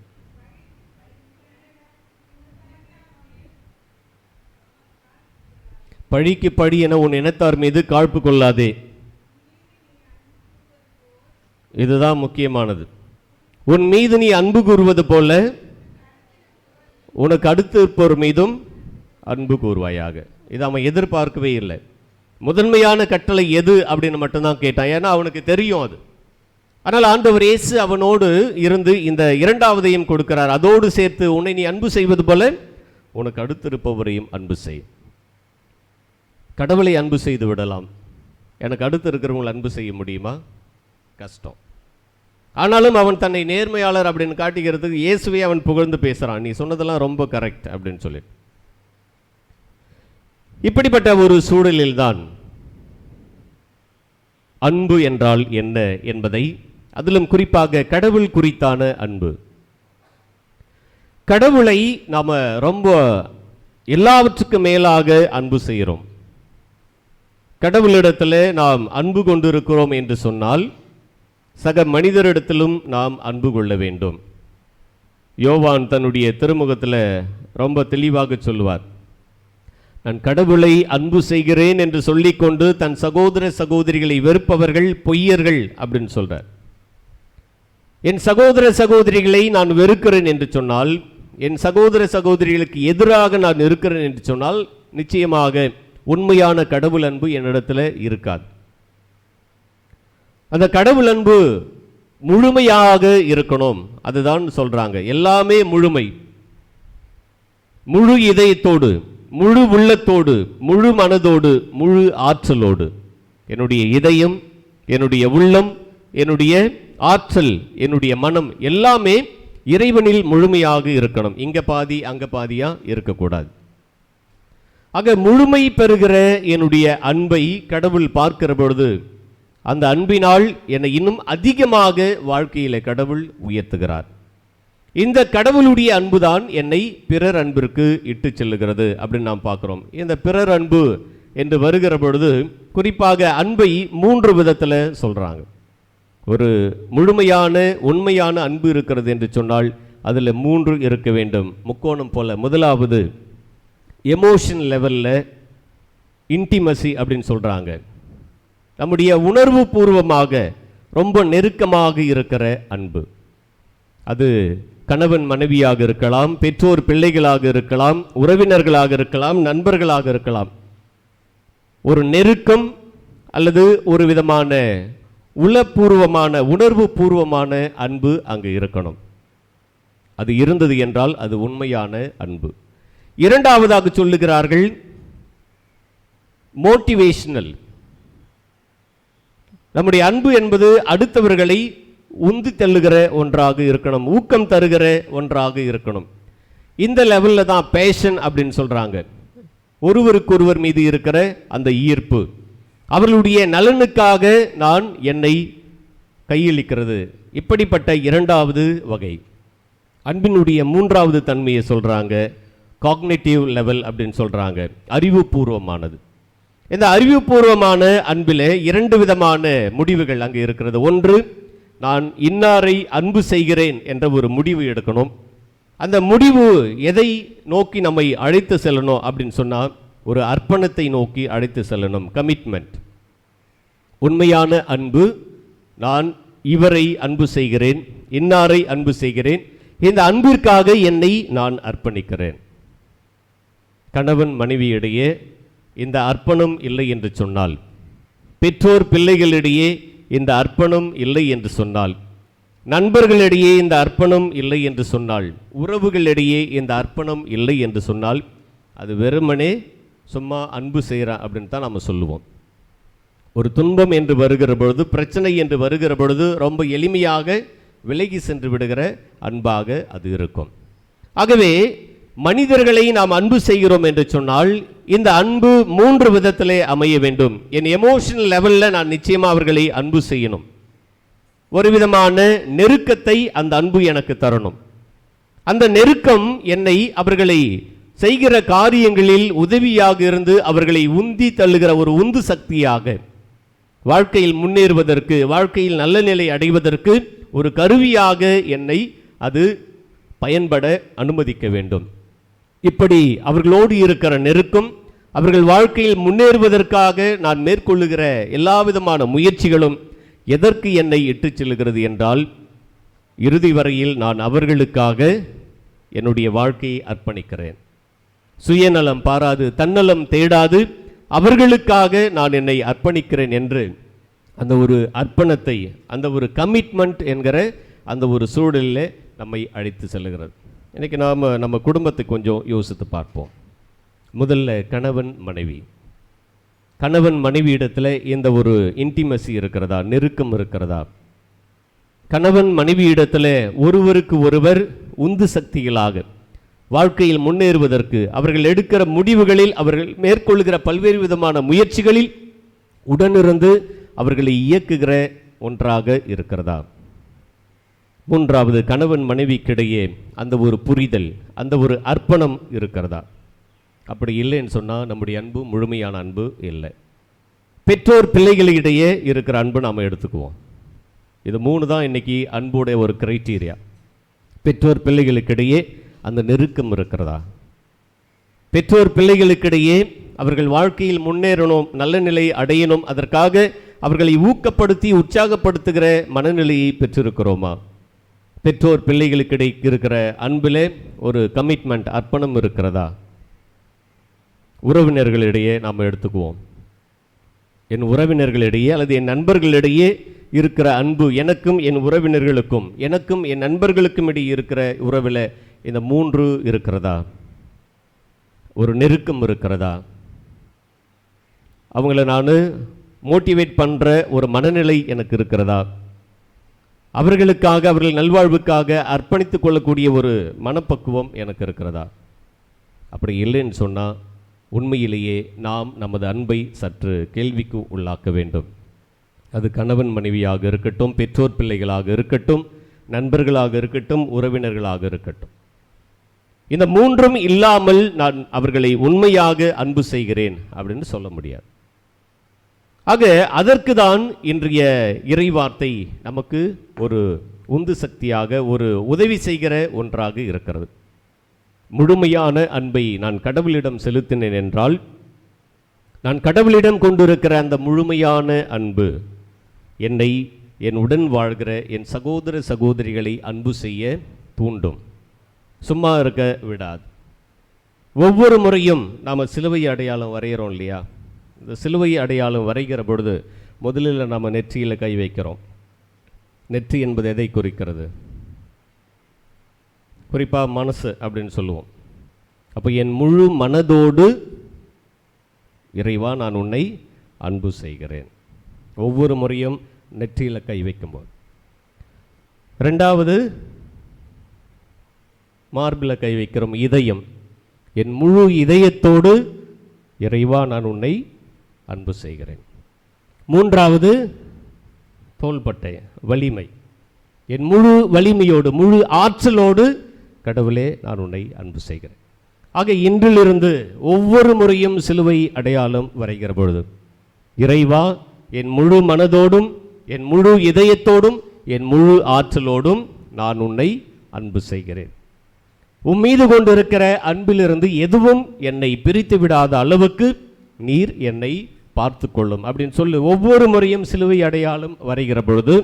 பழிக்கு பழி என உன் இனத்தார் மீது காழ்ப்பு கொள்ளாதே. இதுதான் முக்கியமானது. உன் மீது நீ அன்பு கூறுவது போல உனக்கு அடுத்து இருப்போர் மீதும் அன்பு கூறுவாயாக. இது அவன் எதிர்பார்க்கவே இல்லை. முதன்மையான கட்டளை எது அப்படின்னு மட்டும்தான் கேட்டான். ஏன்னா அவனுக்கு தெரியும் அது. ஆனால் ஆண்டவர் இயேசு அவனோடு இருந்து இந்த இரண்டாவதையும் கொடுக்கிறார். அதோடு சேர்த்து உன்னை நீ அன்பு செய்வது போல உனக்கு அடுத்திருப்பவரையும் அன்பு செய். கடவுளை அன்பு செய்து விடலாம், எனக்கு அடுத்து இருக்கிறவங்களை அன்பு செய்ய முடியுமா? கஷ்டம். ஆனாலும் அவன் தன்னை நேர்மையாளர் அப்படின்னு காட்டிக்கிறதுக்கு இயேசுவே அவன் புகழ்ந்து பேசுகிறான். நீ சொன்னதெல்லாம் ரொம்ப கரெக்ட் அப்படின்னு சொல்லி. இப்படிப்பட்ட ஒரு சூழலில்தான் அன்பு என்றால் என்ன என்பதை, அதிலும் குறிப்பாக கடவுள் குறித்தான அன்பு. கடவுளை நாம் ரொம்ப எல்லாவற்றுக்கும் மேலாக அன்பு செய்கிறோம். கடவுளிடத்தில் நாம் அன்பு கொண்டிருக்கிறோம் என்று சொன்னால் சக மனிதரிடத்திலும் நாம் அன்பு கொள்ள வேண்டும். யோவான் தன்னுடைய திருமுகத்தில் ரொம்ப தெளிவாக சொல்லுவார், நான் கடவுளை அன்பு செய்கிறேன் என்று சொல்லிக்கொண்டு தன் சகோதர சகோதரிகளை வெறுப்பவர்கள் பொய்யர்கள் அப்படின்னு சொல்றார். என் சகோதர சகோதரிகளை நான் வெறுக்கிறேன் என்று சொன்னால், என் சகோதர சகோதரிகளுக்கு எதிராக நான் இருக்கிறேன் என்று சொன்னால் நிச்சயமாக உண்மையான கடவுள் அன்பு என்னிடத்தில் இருக்காது. அந்த கடவுள் அன்பு முழுமையாக இருக்கணும். அதுதான் சொல்றாங்க. எல்லாமே முழுமை, முழு இதயத்தோடு, முழு உள்ளத்தோடு, முழு மனதோடு, முழு ஆற்றலோடு. என்னுடைய இதயம், என்னுடைய உள்ளம், என்னுடைய ஆற்றல், என்னுடைய மனம் எல்லாமே இறைவனில் முழுமையாக இருக்கணும். இங்க பாதி அங்க பாதியா இருக்கக்கூடாது. ஆக முழுமை பெறுகிற என்னுடைய அன்பை கடவுள் பார்க்கிற பொழுது அந்த அன்பினால் என்னை இன்னும் அதிகமாக வாழ்க்கையில் கடவுள் உயர்த்துகிறார். இந்த கடவுளுடைய அன்புதான் என்னை பிறர் அன்பிற்கு இட்டு செல்லுகிறது அப்படின்னு நாம் பார்க்கிறோம். இந்த பிறர் அன்பு என்று வருகிற பொழுது குறிப்பாக அன்பை 3 விதத்தில் சொல்றாங்க. ஒரு முழுமையான உண்மையான அன்பு இருக்கிறது என்று சொன்னால் அதில் 3 இருக்க வேண்டும், முக்கோணம் போல. முதலாவது எமோஷன் லெவலில் இன்டிமசி அப்படின்னு சொல்கிறாங்க. நம்முடைய உணர்வு பூர்வமாக ரொம்ப நெருக்கமாக இருக்கிற அன்பு. அது கணவன் மனைவியாக இருக்கலாம், பெற்றோர் பிள்ளைகளாக இருக்கலாம், உறவினர்களாக இருக்கலாம், நண்பர்களாக இருக்கலாம். ஒரு நெருக்கம் அல்லது ஒரு விதமான உளப்பூர்வமான உணர்வு பூர்வமான அன்பு அங்கு இருக்கணும். அது இருந்தது என்றால் அது உண்மையான அன்பு. இரண்டாவதாக சொல்லுகிறார்கள் மோட்டிவேஷனல். நம்முடைய அன்பு என்பது அடுத்தவர்களை உந்தி தள்ளுகிற ஒன்றாக இருக்கணும், ஊக்கம் தருகிற ஒன்றாக இருக்கணும். இந்த லெவலில் தான் பேஷன் அப்படின்னு சொல்றாங்க. ஒருவருக்கொருவர் மீது இருக்கிற அந்த ஈர்ப்பு, அவர்களுடைய நலனுக்காக நான் என்னை கையளிக்கிறது. இப்படிப்பட்ட இரண்டாவது வகை. அன்பினுடைய 3வது தன்மையை சொல்றாங்க காக்னிட்டிவ் லெவல் அப்படின்னு சொல்றாங்க, அறிவுபூர்வமானது. இந்த அறிவுபூர்வமான அன்பில் 2 விதமான முடிவுகள் அங்கே இருக்கிறது. ஒன்று, நான் இன்னாரை அன்பு செய்கிறேன் என்ற ஒரு முடிவு எடுக்கணும். அந்த முடிவு எதை நோக்கி நம்மை அழைத்து செல்லணும் அப்படின்னு சொன்னால் ஒரு அர்ப்பணத்தை நோக்கி அழைத்து செல்லணும், கமிட்மெண்ட். உண்மையான அன்பு, நான் இவரை அன்பு செய்கிறேன், இன்னாரை அன்பு செய்கிறேன், இந்த அன்பிற்காக என்னை நான் அர்ப்பணிக்கிறேன். கணவன் மனைவியிடையே இந்த அர்ப்பணம் இல்லை என்று சொன்னால், பெற்றோர் பிள்ளைகளிடையே இந்த அர்ப்பணம் இல்லை என்று சொன்னால் நண்பர்களிடையே இந்த அர்ப்பணம் இல்லை என்று சொன்னால், உறவுகளிடையே இந்த அர்ப்பணம் இல்லை என்று சொன்னால், அது வெறுமனே சும்மா அன்பு செய்கிறான் அப்படின்னு தான் நம்ம சொல்லுவோம். ஒரு துன்பம் என்று வருகிற பொழுது, பிரச்சனை என்று வருகிற பொழுது ரொம்ப எளிமையாக விலகி சென்று விடுகிற அன்பாக அது இருக்கும். ஆகவே மனிதர்களை நாம் அன்பு செய்கிறோம் என்று சொன்னால், இந்த அன்பு 3 விதத்திலே அமைய வேண்டும். என் எமோஷனல் லெவலில் நான் நிச்சயமாக அவர்களை அன்பு செய்யணும். ஒரு விதமான நெருக்கத்தை அந்த அன்பு எனக்கு தரணும். அந்த நெருக்கம் என்னை அவர்களை செய்கிற காரியங்களில் உதவியாக இருந்து அவர்களை உந்தி தள்ளுகிற ஒரு உந்து சக்தியாக, வாழ்க்கையில் முன்னேறுவதற்கு, வாழ்க்கையில் நல்ல நிலை அடைவதற்கு ஒரு கருவியாக என்னை அது பயன்பட அனுமதிக்க வேண்டும். இப்படி அவர்களோடு இருக்கிற நெருக்கம், அவர்கள் வாழ்க்கையில் முன்னேறுவதற்காக நான் மேற்கொள்ளுகிற எல்லா விதமான முயற்சிகளும் எதற்கு என்னை இட்டுச் செல்கிறது என்றால், இறுதி வரையில் நான் அவர்களுக்காக என்னுடைய வாழ்க்கையை அர்ப்பணிக்கிறேன். சுயநலம் பாராது, தன்னலம் தேடாது, அவர்களுக்காக நான் என்னை அர்ப்பணிக்கிறேன் என்று அந்த ஒரு அர்ப்பணத்தை, அந்த ஒரு கமிட்மெண்ட் என்கிற அந்த ஒரு சூழலில் நம்மை அழைத்து செல்கிறது. இன்றைக்கி நாம் நம்ம குடும்பத்தை கொஞ்சம் யோசித்து பார்ப்போம். முதல்ல கணவன் மனைவி. கணவன் மனைவி இடத்துல இந்த ஒரு இன்டிமசி இருக்கிறதா, நெருக்கம் இருக்கிறதா? கணவன் மனைவி இடத்துல ஒருவருக்கு ஒருவர் உந்து சக்திகளாக வாழ்க்கையில் முன்னேறுவதற்கு, அவர்கள் எடுக்கிற முடிவுகளில், அவர்கள் மேற்கொள்கிற பல்வேறு விதமான முயற்சிகளில் உடனிருந்து அவர்களை இயக்குகிற ஒன்றாக இருக்கிறதா? மூன்றாவது, கணவன் மனைவிக்கிடையே அந்த ஒரு புரிதல், அந்த ஒரு அர்ப்பணம் இருக்கிறதா? அப்படி இல்லைன்னு சொன்னால் நம்முடைய அன்பு முழுமையான அன்பு இல்லை. பெற்றோர் பிள்ளைகளிடையே இருக்கிற அன்பு நாம் எடுத்துக்குவோம். இது 3 தான் இன்றைக்கி அன்புடைய ஒரு கிரைட்டீரியா. பெற்றோர் பிள்ளைகளுக்கிடையே அந்த நெருக்கம் இருக்கிறதா? பெற்றோர் பிள்ளைகளுக்கிடையே அவர்கள் வாழ்க்கையில் முன்னேறணும், நல்ல நிலை அடையணும், அதற்காக அவர்களை ஊக்கப்படுத்தி உற்சாகப்படுத்துகிற மனநிலையை பெற்றிருக்கிறோமா? பெற்றோர் பிள்ளைகளுக்கிடையே இருக்கிற அன்பிலே ஒரு கமிட்மெண்ட், அர்ப்பணம் இருக்கிறதா? உறவினர்களிடையே நாம் எடுத்துக்குவோம். என் உறவினர்களிடையே அல்லது என் நண்பர்களிடையே இருக்கிற அன்பு, எனக்கும் என் உறவினர்களுக்கும், எனக்கும் என் நண்பர்களுக்கும் இடையே இருக்கிற உறவில் இந்த 3 இருக்கிறதா? ஒரு நெருக்கம் இருக்கிறதா? அவங்கள நான் மோட்டிவேட் பண்ணுற ஒரு மனநிலை எனக்கு இருக்கிறதா? அவர்களுக்காக, அவர்கள் நல்வாழ்வுக்காக அர்ப்பணித்து கொள்ளக்கூடிய ஒரு மனப்பக்குவம் எனக்கு இருக்கிறதா? அப்படி இல்லைன்னு சொன்னால் உண்மையிலேயே நாம் நமது அன்பை சற்று கேள்விக்கு உள்ளாக்க வேண்டும். அது கணவன் மனைவியாக இருக்கட்டும், பெற்றோர் பிள்ளைகளாக இருக்கட்டும், நண்பர்களாக இருக்கட்டும், உறவினர்களாக இருக்கட்டும். இந்த 3ம் இல்லாமல் நான் அவர்களை உண்மையாக அன்பு செய்கிறேன் அப்படின்னு சொல்ல முடியாது. ஆக அதற்கு தான் இன்றைய இறைவார்த்தை நமக்கு ஒரு உந்து சக்தியாக, ஒரு உதவி செய்கிற ஒன்றாக இருக்கிறது. முழுமையான அன்பை நான் கடவுளிடம் செலுத்தினேன் என்றால், நான் கடவுளிடம் கொண்டிருக்கிற அந்த முழுமையான அன்பு என்னை, என் உடன் வாழ்கிற என் சகோதர சகோதரிகளை அன்பு செய்ய தூண்டும், சும்மா இருக்க விடாது. ஒவ்வொரு முறையும் நாம் சிலுவை அடையாளம் வரைகிறோம் இல்லையா? இந்த சிலுவை அடையாளம் வரைகிற பொழுது முதலில் நாம் நெற்றியில் கை வைக்கிறோம். நெற்றி என்பது எதை குறிக்கிறது? குறிப்பாக மனசு அப்படின்னு சொல்லுவோம். அப்போ என் முழு மனதோடு இறைவா நான் உன்னை அன்பு செய்கிறேன், ஒவ்வொரு முறையும் நெற்றியில் கை வைக்கும்போது. 2வது, மார்பில் கை வைக்கிறோம், இதயம். என் முழு இதயத்தோடு இறைவா நான் உன்னை அன்பு செய்கிறேன். 3வது, தோள்பட்டை, வலிமை. என் முழு வலிமையோடு, முழு ஆற்றலோடு கடவுளே நான் உன்னை அன்பு செய்கிறேன். ஆக இன்றிலிருந்து ஒவ்வொரு முறையும் சிலுவை அடையாளம் வரைகிற பொழுது, இறைவா என் முழு மனதோடும், என் முழு இதயத்தோடும், என் முழு ஆற்றலோடும் நான் உன்னை அன்பு செய்கிறேன். உன் மீது கொண்டிருக்கிற அன்பிலிருந்து எதுவும் என்னை பிரித்து விடாத அளவுக்கு நீர் என்னை பார்த்து கொள்ளும் அப்படின்னு சொல்லி ஒவ்வொரு முறையும் சிலுவை அடையாளம் வரைகிற பொழுது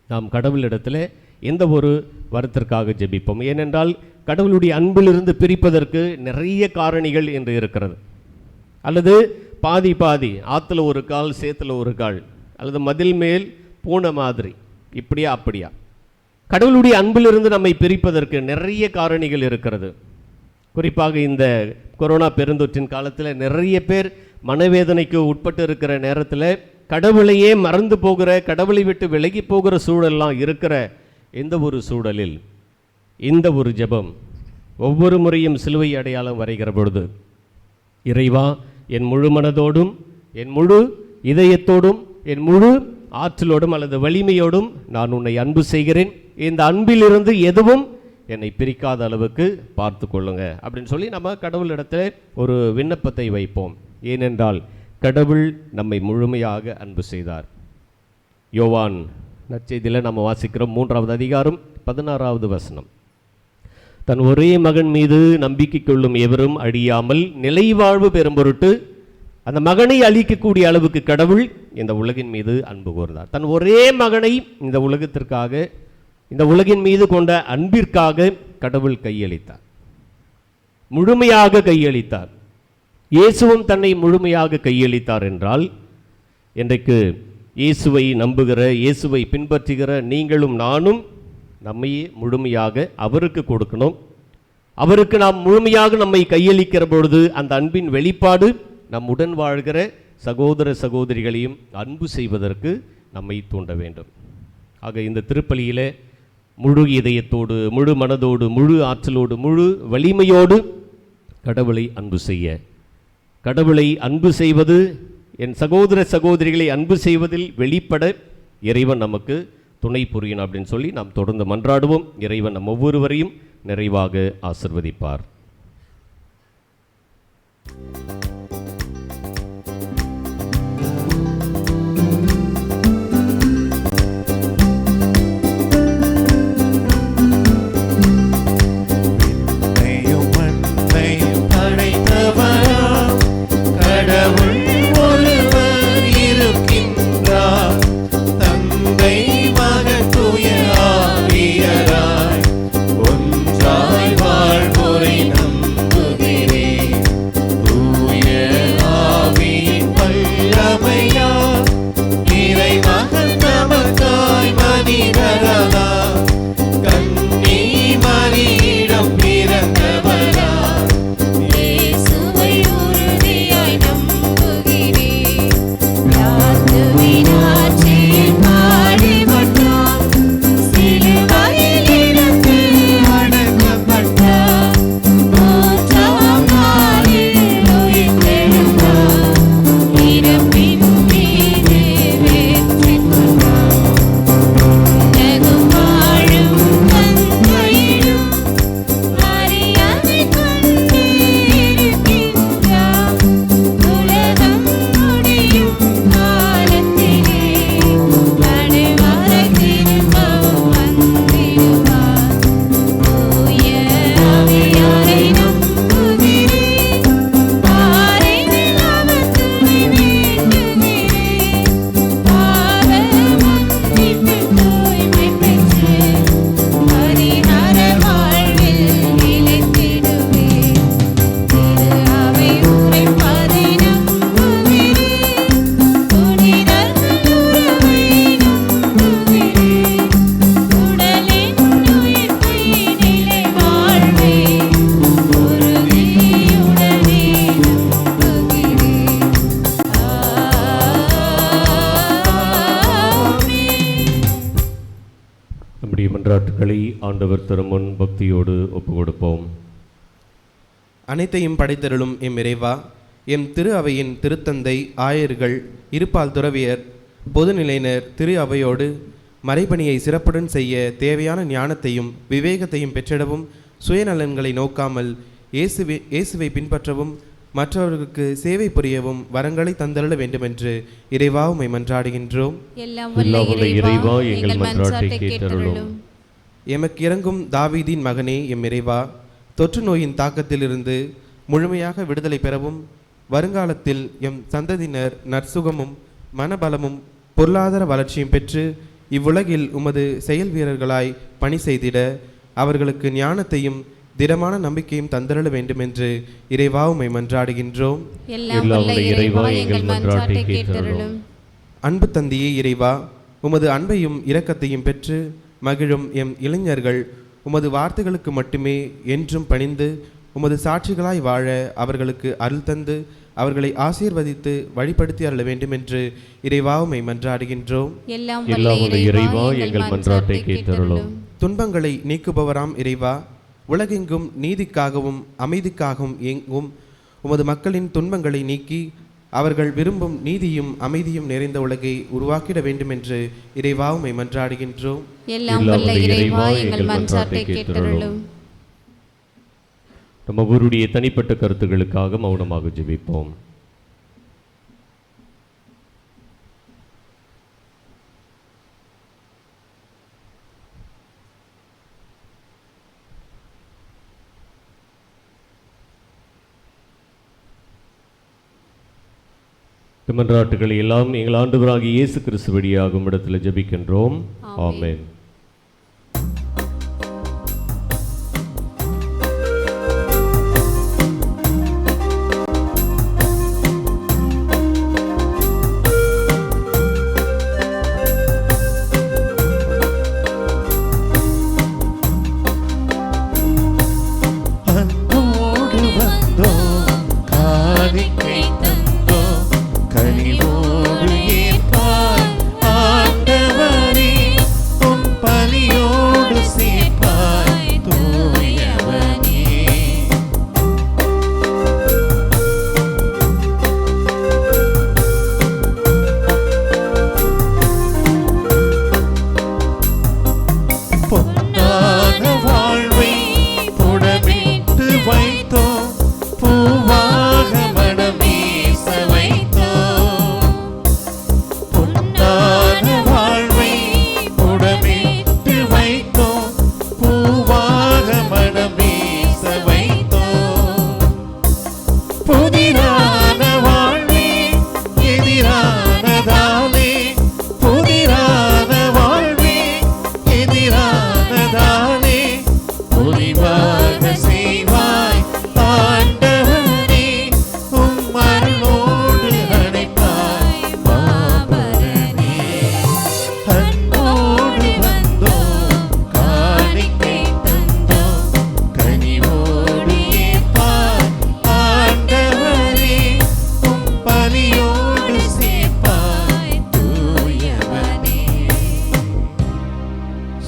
நாம் கடவுளிடத்தில் எந்த ஒரு வருத்திற்காக ஜெபிப்போம். ஏனென்றால் கடவுளுடைய அன்பிலிருந்து பிரிப்பதற்கு நிறைய காரணிகள் என்று இருக்கிறது. அல்லது பாதி பாதி, ஆற்றுல ஒரு கால் சேத்துல ஒரு கால், அல்லது மதில் மேல் பூனை மாதிரி, இப்படியா அப்படியா. கடவுளுடைய அன்பிலிருந்து நம்மை பிரிப்பதற்கு நிறைய காரணிகள் இருக்கிறது. குறிப்பாக இந்த கொரோனா பெருந்தொற்றின் காலத்தில் நிறைய பேர் மனவேதனைக்கு உட்பட்டு இருக்கிற நேரத்தில் கடவுளையே மறந்து போகிற, கடவுளை விட்டு விலகி போகிற சூழல்லாம் இருக்கிற இந்த ஒரு சூழலில் இந்த ஒரு ஜெபம் ஒவ்வொரு முறையும் சிலுவை அடையாளம் வரைகிற பொழுது, இறைவா, என் முழு மனதோடும், என் முழு இதயத்தோடும், என் முழு ஆற்றலோடும் அல்லது வலிமையோடும் நான் உன்னை அன்பு செய்கிறேன், இந்த அன்பிலிருந்து எதுவும் என்னை பிரிக்காத அளவுக்கு பார்த்து கொள்ளுங்க அப்படின்னு சொல்லி நம்ம கடவுளிடத்தில் ஒரு விண்ணப்பத்தை வைப்போம். ஏனென்றால் கடவுள் நம்மை முழுமையாக அன்பு செய்தார். யோவான் நற்செய்தியில் நம்ம வாசிக்கிறோம் 3வது அதிகாரம் 16வது வசனம். தன் ஒரே மகன் மீது நம்பிக்கை கொள்ளும் எவரும் அழியாமல் நிலைவாழ்வு பெறும் பொருட்டு அந்த மகனை அழிக்கக்கூடிய அளவுக்கு கடவுள் இந்த உலகின் மீது அன்பு கூர்ந்தார். தன் ஒரே மகனை இந்த உலகத்திற்காக, இந்த உலகின் மீது கொண்ட அன்பிற்காக கடவுள் கையளித்தார், முழுமையாக கையளித்தார். இயேசுவும் தன்னை முழுமையாக கையளித்தார் என்றால், இன்றைக்கு இயேசுவை நம்புகிற, இயேசுவை பின்பற்றுகிற நீங்களும் நானும் நம்மையே முழுமையாக அவருக்கு கொடுக்கணும். அவருக்கு நாம் முழுமையாக நம்மை கையளிக்கிற பொழுது அந்த அன்பின் வெளிப்பாடு நம்முடன் வாழ்கிற சகோதர சகோதரிகளையும் அன்பு செய்வதற்கு நம்மை தூண்ட வேண்டும். ஆக இந்த திருப்பலியில் முழு இதயத்தோடு, முழு மனதோடு, முழு ஆற்றலோடு, முழு வலிமையோடு கடவுளை அன்பு செய்ய, கடவுளை அன்பு செய்வது, என் சகோதர சகோதரிகளை அன்பு செய்வதில் வெளிப்பட இறைவன் நமக்கு துணை புரியணும் அப்படின்னு சொல்லி நாம் தொடர்ந்து மன்றாடுவோம். இறைவன் நம் ஒவ்வொருவரையும் நிறைவாக ஆசிர்வதிப்பார். மன்றாட்டுக்களை ஆண்டவர் திருமுன் பக்தியோடு ஒப்பு கொடுப்போம். அனைத்தையும் படைத்தருளும் எம் இறைவா, எம் திரு அவையின் திருத்தந்தை, ஆயர்கள், இருபால் துறவியர், பொதுநிலையினர் திரு அவையோடு மறைபணியை சிறப்புடன் செய்ய தேவையான ஞானத்தையும் விவேகத்தையும் பெற்றிடவும், சுயநலன்களை நோக்காமல் இயேசுவை பின்பற்றவும், மற்றவர்களுக்கு சேவை புரியவும் வரங்களை தந்தருள வேண்டுமென்று இறைவா உம்மை மன்றாடுகின்றோம். இறைவா, எங்கள் மன்றாட்டை கேட்டருளும். எமக்கு இறங்கும் தாவீதின் மகனே எம் இறைவா, தொற்று நோயின் தாக்கத்திலிருந்து முழுமையாக விடுதலை பெறவும், வருங்காலத்தில் எம் சந்ததியினர் நற்சுகமும் மனபலமும் பொருளாதார வளர்ச்சியும் பெற்று இவ்வுலகில் உமது செயல் வீரர்களாய் பணி செய்திட அவர்களுக்கு ஞானத்தையும் திடமான நம்பிக்கையும் தந்தருள வேண்டும் என்று இறைவா உம்மை மன்றாடுகின்றோம். அன்பு தந்தையே இறைவா, உமது அன்பையும் இரக்கத்தையும் பெற்று மகிழும் எம் இளைஞர்கள் உமது வார்த்தைகளுக்கு மட்டுமே என்றும் பணிந்து உமது சாட்சிகளாய் வாழ அவர்களுக்கு அருள் தந்து அவர்களை ஆசீர்வதித்து வழிபடுத்தி அருள வேண்டும் என்று இறைவாவுமை மன்றாடுகின்றோம். எல்லாம் வல்ல இறைவா, எங்கள் மன்றாட்டை கேட்டருளும். துன்பங்களை நீக்குபவராம் இறைவா, உலகெங்கும் நீதிக்காகவும் அமைதிக்காகவும் எங்கும் உமது மக்களின் துன்பங்களை நீக்கி அவர்கள் விரும்பும் நீதியும் அமைதியும் நிறைந்த உலகை உருவாக்கிட வேண்டும் என்று இறைவாவுமை மன்றாடுகின்றோம். எல்லாம் வல்ல இறைவா, எங்கள் மன்றாட்டை கேட்டருளும். நம்ம ஒவ்வொருடைய தனிப்பட்ட கருத்துக்களுக்காக மௌனமாக ஜெபிப்போம். மன்றாட்டுகளை எல்லாம் எங்கள் ஆண்டவராகிய இயேசு கிறிஸ்து வழியாகும் இடத்துல ஜெபிக்கின்றோம். ஆமென்.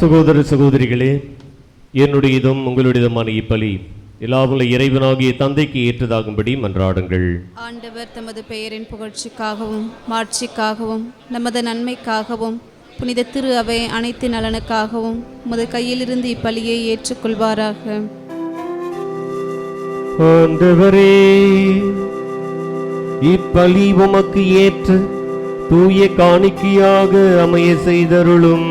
சகோதர சகோதரிகளே, என்னுடையதும் உங்களுடையதுமான இப்பலி எல்லாவுள்ள இறைவனாகிய தந்தைக்கு ஏற்றதாகும்படி மன்றாடுங்கள். ஆண்டவர் தமது பெயரின் புகழ்ச்சிக்காகவும் மாட்சிக்காகவும் நமது நன்மைக்காகவும் புனித திரு அவை அனைத்து நலனுக்காகவும் உமது கையிலிருந்து இப்பலியை ஏற்றுக்கொள்வாராக. ஆண்டவரே, இப்பலி உமக்கு ஏற்ற தூய காணிக்கையாக அமைய செய்தருளும்.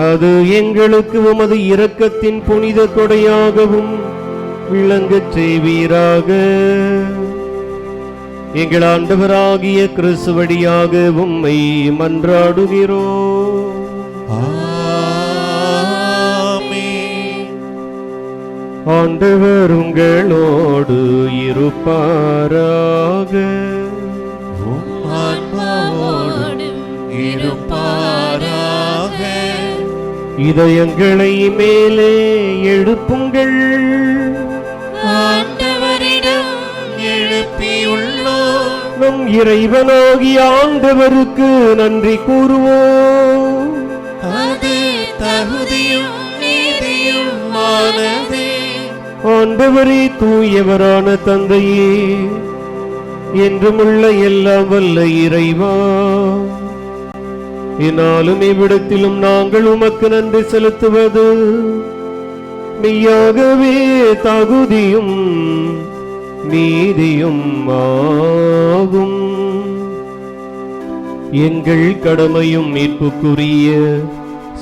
அது எங்களுக்கு உமது இரக்கத்தின் புனித கொடையாகவும் விளங்கச் செய்வீராக. எங்கள் ஆண்டவராகிய கிறிஸ்து வழியாக உம்மை மன்றாடுகிறோம். ஆண்டவர் உங்களோடு இருப்பாராக. இதயங்களை மேலே எழுப்புங்கள். ஆண்டவரிடம் எழுப்பியுள்ளோம். நம் இறைவனாகிய ஆண்டவருக்கு நன்றி கூறுவோம். அது தகுதியும் நீதியுமானதே. ஆண்டவரே, தூயவரான தந்தையே, என்றுமுள்ள எல்லாம் வல்ல இறைவா, என்னாலும் இவ்விடத்திலும் நாங்கள் உமக்கு நன்றி செலுத்துவது மெய்யாகவே தகுதியும் நீதியும் ஆகும். எங்கள் கடமையும் மீட்புக்குரிய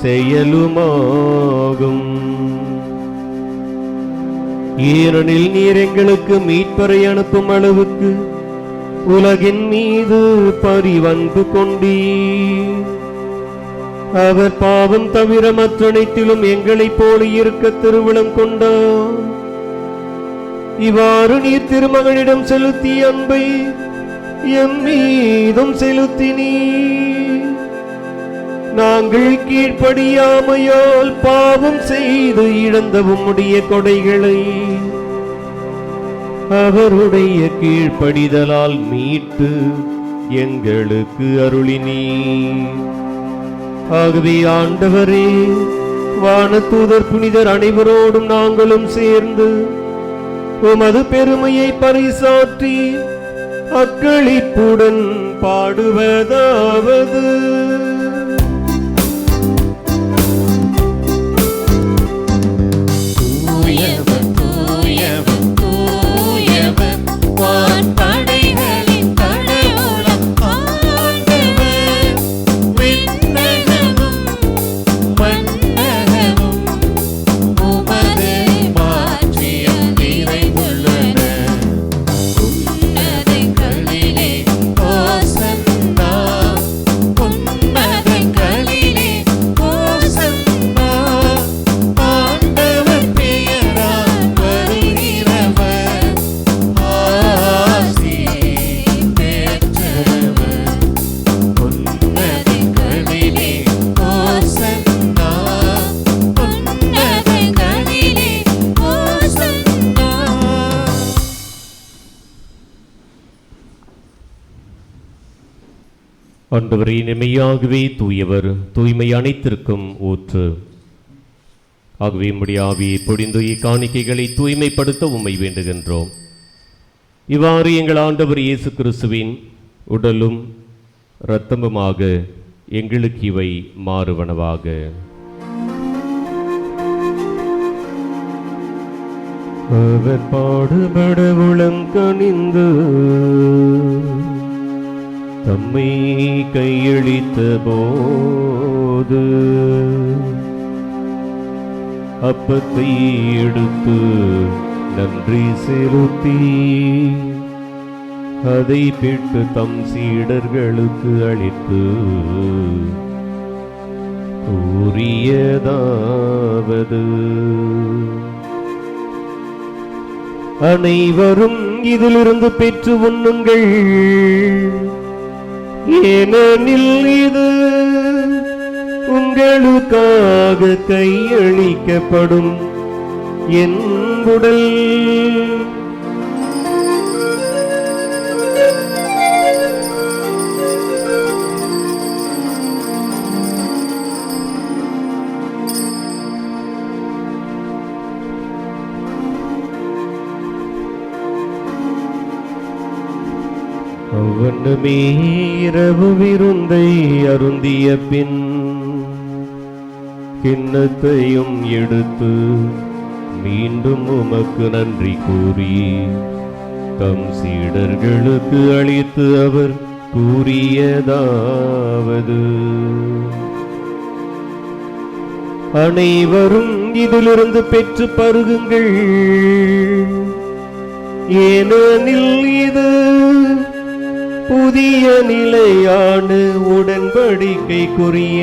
செயலுமாகும். ஏனெனில் நீர் எங்களுக்கு மீட்பரை அனுப்பும் அளவுக்கு உலகின் மீது பரிவன்பு கொண்டீர். அவர் பாவம் தவிர மற்றனைத்திலும் எங்களைப் போல இருக்க திருவிழம் கொண்டார். இவ்வாறு நீர் திருமகனிடம் செலுத்திய அன்பை எம் மீதும் செலுத்தினீர். நாங்கள் கீழ்ப்படியாமையால் பாவம் செய்து இழந்த உம்முடைய கொடைகளை அவருடைய கீழ்ப்படிதலால் மீட்டு எங்களுக்கு அருளினீர். ஆகவே ஆண்டவரே, வானதூதர் புனிதர் அனைவரோடும் நாங்களும் சேர்ந்து உமது பெருமையை பறைசாற்றி அக்களிப்புடன் பாடுவதாவது: தூயவர் தூயவர் தூயவர் வான்படைகளின் கடவுளாம் ஆண்டவர். விண்ணகமும் மண்ணகமும் உமது மாட்சியால் நிறைந்துள்ளன. உன்னதங்களிலே ஓசன்னா, உன்னதங்களிலே ஓசன்னா. ஆண்டவர் பெயரால் வருகிறவர் ஆசி பெற்றவர். உன்னதங்களிலே ஓசன்னா, உன்னதங்களிலே ஓசன்னா. ஆண்டவரே, மெய்யாகவே தூயவர், தூய்மை அனைத்திற்கும் ஊற்று. ஆகவே உம்முடைய ஆவியை பொழிந்து இக்காணிக்கைகளை தூய்மைப்படுத்த உம்மை வேண்டுகின்றோம். இவ்வாறு எங்கள் ஆண்டவர் இயேசு கிறிஸ்துவின் உடலும் இரத்தமுமாக எங்களுக்கு இவை மாறுவனவாக. அவர் பாடுபட உளம் கனிந்து தம்மை கையளித்த போது அப்பத்தை எடுத்து நன்றி செலுத்தி அதை பிட்டு தம் சீடர்களுக்கு அளித்து கூறியதாவது: அனைவரும் இதிலிருந்து பெற்று உண்ணுங்கள், ஏனெனில் இது உங்களுக்காக கையளிக்கப்படும் என் உடல். அவ்வண்ணமே இரவு விருந்தை அருந்திய பின் கிண்ணத்தையும் எடுத்து மீண்டும் உமக்கு நன்றி கூறி தம் சீடர்களுக்கு அளித்து அவர் கூறியதாவது: அனைவரும் இதிலிருந்து பெற்று பருகுங்கள், ஏனெனில் இது புதிய நிலையான உடன்படிக்கைக்குரிய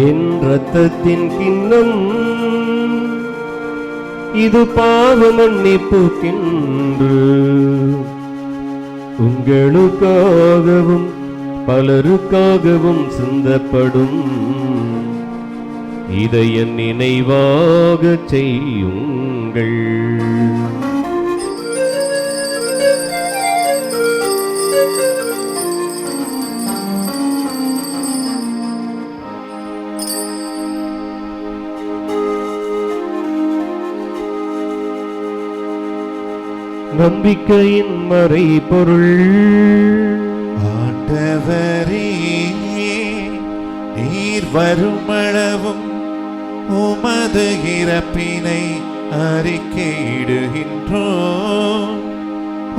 என் இரத்தத்தின் கிண்ணம். இது பாவ மன்னிப்புக்கென்று உங்களுக்காகவும் பலருக்காகவும் சிந்தப்படும். இதை என் நினைவாக செய்யுங்கள். நம்பிக்கையின் மறைபொருள். ஆண்டவரே, நீர் வருமளவும் உமது இறப்பினை அறிக்கையிடுகின்றோம்,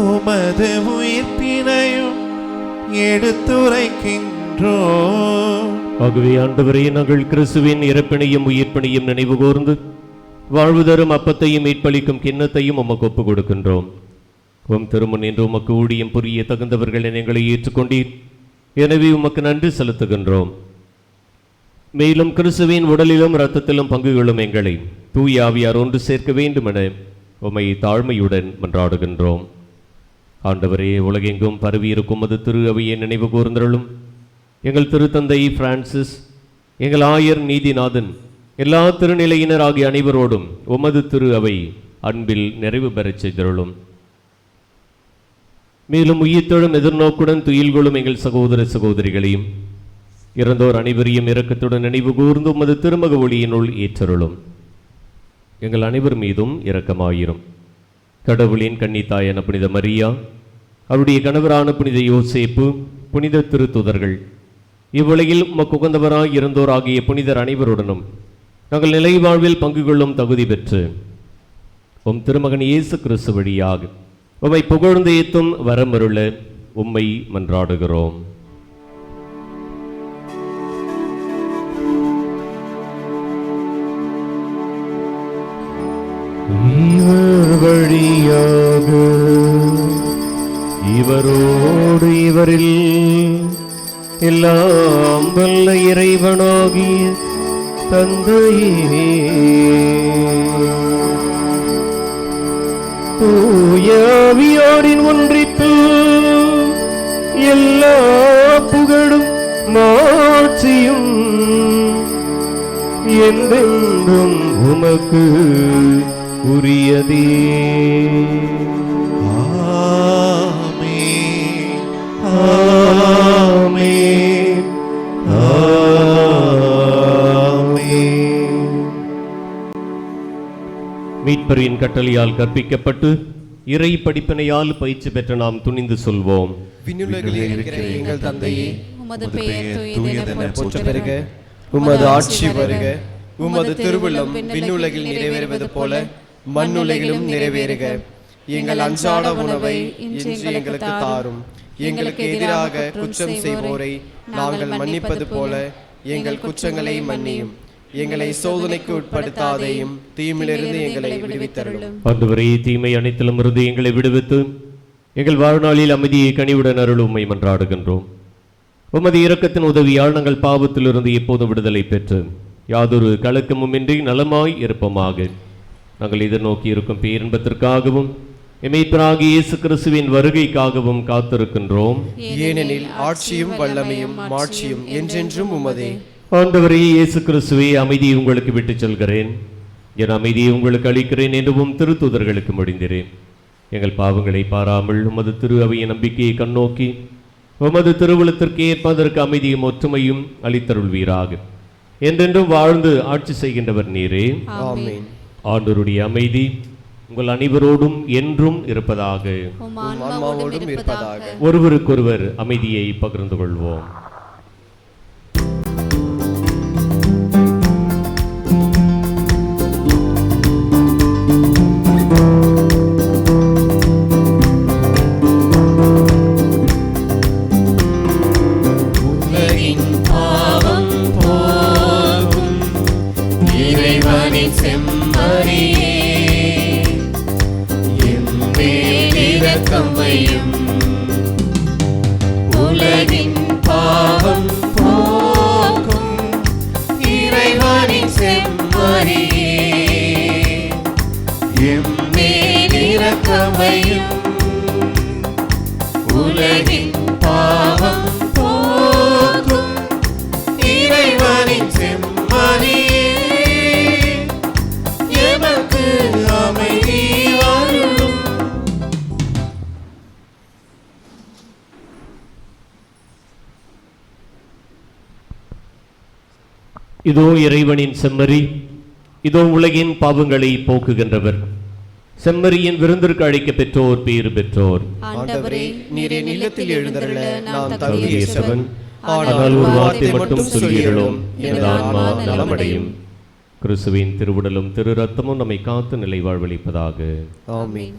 உமது உயிர்ப்பினையும் எடுத்துரைக்கின்றோம். ஆகவே ஆண்டவரே, நாங்கள் கிறிஸ்துவின் இறப்பினையும் உயிர்ப்பினையும் நினைவு கூர்ந்து வாழ்வு தரும் அப்பத்தையும் மீட்பளிக்கும் கிண்ணத்தையும் உமக்கு ஒப்புக் கொடுக்கின்றோம். உம் திருமுன் என்று உமக்கு ஊழியம் புரிய தகுந்தவர்கள் எங்களை ஏற்றுக்கொண்டீர். எனவே உமக்கு நன்றி செலுத்துகின்றோம். மேலும் கிறிஸ்துவின் உடலிலும் இரத்தத்திலும் பங்குகளும் எங்களை தூய ஆவியார் ஒன்று சேர்க்க வேண்டும் என உம்மை தாழ்மையுடன் மன்றாடுகின்றோம். ஆண்டவரே, உலகெங்கும் பரவியிருக்கும் அது திரு அவையை நினைவு கூர்ந்தருளும். எங்கள் திருத்தந்தை பிரான்சிஸ், எங்கள் ஆயர் நீதிநாதன், எல்லா திருநிலையினர் ஆகிய அனைவரோடும் உமது திரு அவை அன்பில் நிறைவு பெறச் செய்தருளும். மேலும் உயிர்த்தெழும் எதிர்நோக்குடன் துயில் கொள்ளும் எங்கள் சகோதர சகோதரிகளையும் இறந்தோர் அனைவரையும் இரக்கத்துடன் நினைவு கூர்ந்து உமது திருமக ஒளியினுள் ஏற்றருளும். எங்கள் அனைவர் மீதும் இரக்கமாயிரும். கடவுளின் கன்னித்தாயான புனித மரியா, அவருடைய கணவரான புனித யோசேப்பு, புனித திருத்துதர்கள், இவ்வுலகில் உமக்கு உகந்தவராய் இருந்தோர் ஆகிய புனிதர் அனைவருடனும் நாங்கள் நிலை வாழ்வில் பங்கு கொள்ளும் தகுதி பெற்று உம் திருமகன் இயேசு கிறிஸ்து வழியாக உம்மை புகழ்ந்து ஏத்தும் வரமருள உம்மை மன்றாடுகிறோம். இவர் வழியாக இவரோடு இவரில் எல்லாம் வல்ல இறைவனாகிய தந்தையே, தூயாவியாரின் ஒன்றிப்பு எல்லா புகழும் மாட்சியும் என்றென்றும் உமக்கு உரியதே. ஆமென். ஆமென். ஆமென். மீட்பரின் கட்டளையால் கற்பிக்கப்பட்டு இறை படிப்பினையால் பயிற்சி பெற்ற நாம் துணிந்து சொல்வோம். விண்ணுலகில் இருக்கிற எங்கள் தந்தையே, உமது பெயர் தூயதென போற்ற பெறுக. உமது ஆட்சி வருக. உமது திருவுள்ளம் விண்ணுலகில் நிறைவேறுவது போல மண்ணுலகிலும் நிறைவேறுக. எங்கள் அன்றாட உணவை இன்று எங்களுக்கு தாரும். எங்களுக்கு எதிராக குற்றம் செய்வோரை நாங்கள் மன்னிப்பது போல எங்கள் குற்றங்களை மன்னியும். எங்களை சோதனைக்கு உட்படுத்தாதையும் தீமையிலிருந்து எங்களை விடுவித்தருளும். ஆண்டவரே, தீமை அனைத்திலும் இருந்து எங்களை விடுவித்து எங்கள் வாழ்நாளில் அமைதியை கனிவுடன் அருள் உம்மை மன்றாடுகின்றோம். உமது இரக்கத்தின் உதவியால் நாங்கள் பாவத்திலிருந்து எப்போதும் விடுதலை பெற்று யாதொரு கலக்கமுமின்றி நலமாய் இருப்போமாக. நாங்கள் எதிர்நோக்கி இருக்கும் பேரின்பத்திற்காகவும் எமைப்பராகிய இயேசு கிறிஸ்துவின் வருகைக்காகவும் காத்திருக்கின்றோம். ஏனெனில் ஆட்சியும் வல்லமையும் மாட்சியும் என்றென்றும் உமதே. ஆண்டவரே இயேசு கிறிஸ்துவே, அமைதியை உங்களுக்கு விட்டுச் செல்கிறேன், என் அமைதியை உங்களுக்கு அளிக்கிறேன் என்றும் திருத்தூதர்களுக்கு முடிந்தேன். எங்கள் பாவங்களை பாராமல் உமது திரு அவையின் நம்பிக்கையை கண்ணோக்கி உமது திருவுளத்திற்கு ஏற்பதற்கு அமைதியும் ஒற்றுமையும் அளித்தருள்வீராக. என்றென்றும் வாழ்ந்து ஆட்சி செய்கின்றவர் நீரே. ஆமென். ஆண்டவருடைய அமைதி உங்கள் அனைவரோடும் என்றும் இருப்பதாக. ஆன்மாவோடும் இருப்பதாக. ஒருவருக்கொருவர் அமைதியை பகிர்ந்து கொள்வோம். உலகின் பாவம் போக்கும் இறைவனின் செம்மறியே, எம்மேல் இரக்கமையும். உலகின் பாவம் போக்கும் இறைவனின் செம்மறியே, எமக்கு அமைதி அருளும். இதோ இறைவனின் செம்மறி, இதோ உலகின் பாவங்களை போக்குகின்றவர். செம்மறியின் விருந்திற்கு அழைக்க பெற்றோர் பேறு பெற்றோர். ஆண்டவரே, நீர் என் இல்லத்தில் எழுந்தருள நான் தகுதியற்றவன். தகுதியற்றவன். ஆனால் ஒரு வார்த்தை மட்டும் சொல்லியருளும், எனது ஆன்மா நலமடையும். கிறிஸ்துவின் திருவுடலும் திரு ரத்தமும் நம்மை காத்து நிலை வாழ்வளிப்பதாக. ஆமென்.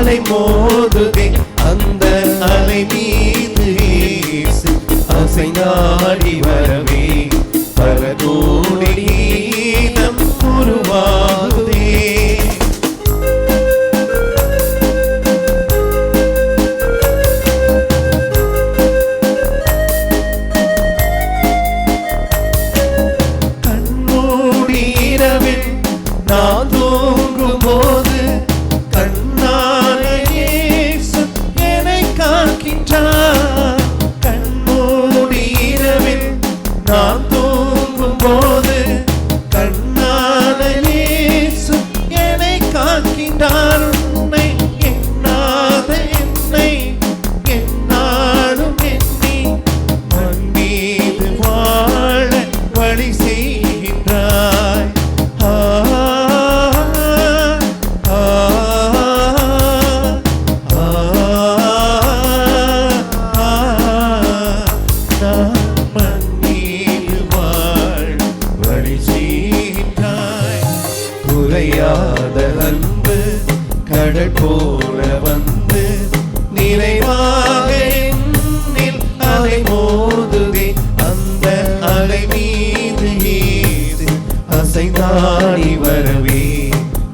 அலை மோதுதே அந்த அலை மீது இயேசு அசைந்தாடி வரவே பல கோடி கீதம் உருவாகுதே. கண்மூடி இரவில் நான் தூங்கும் போது கண்ணான இயேசு என்னை காக்கின்றார். கண்மூடி இரவில் நான் தூங்கும் போது கண்ணான இயேசு என்னை காக்கின்றார். உன்னை எண்ணாத என்னை என்னாலும் எண்ணி மண் மீது வாழ வழி செய்கின்றாய். ஆ ஆ ஆ நான் மண் மீது வாழ வழி செய்கின்றாய். குறையாத அன்பு கடல் போல வந்து நிறைவாக என்னில் அலை மோதுதே அந்த அலை மீது இயேசு அசைந்தாடி வரவே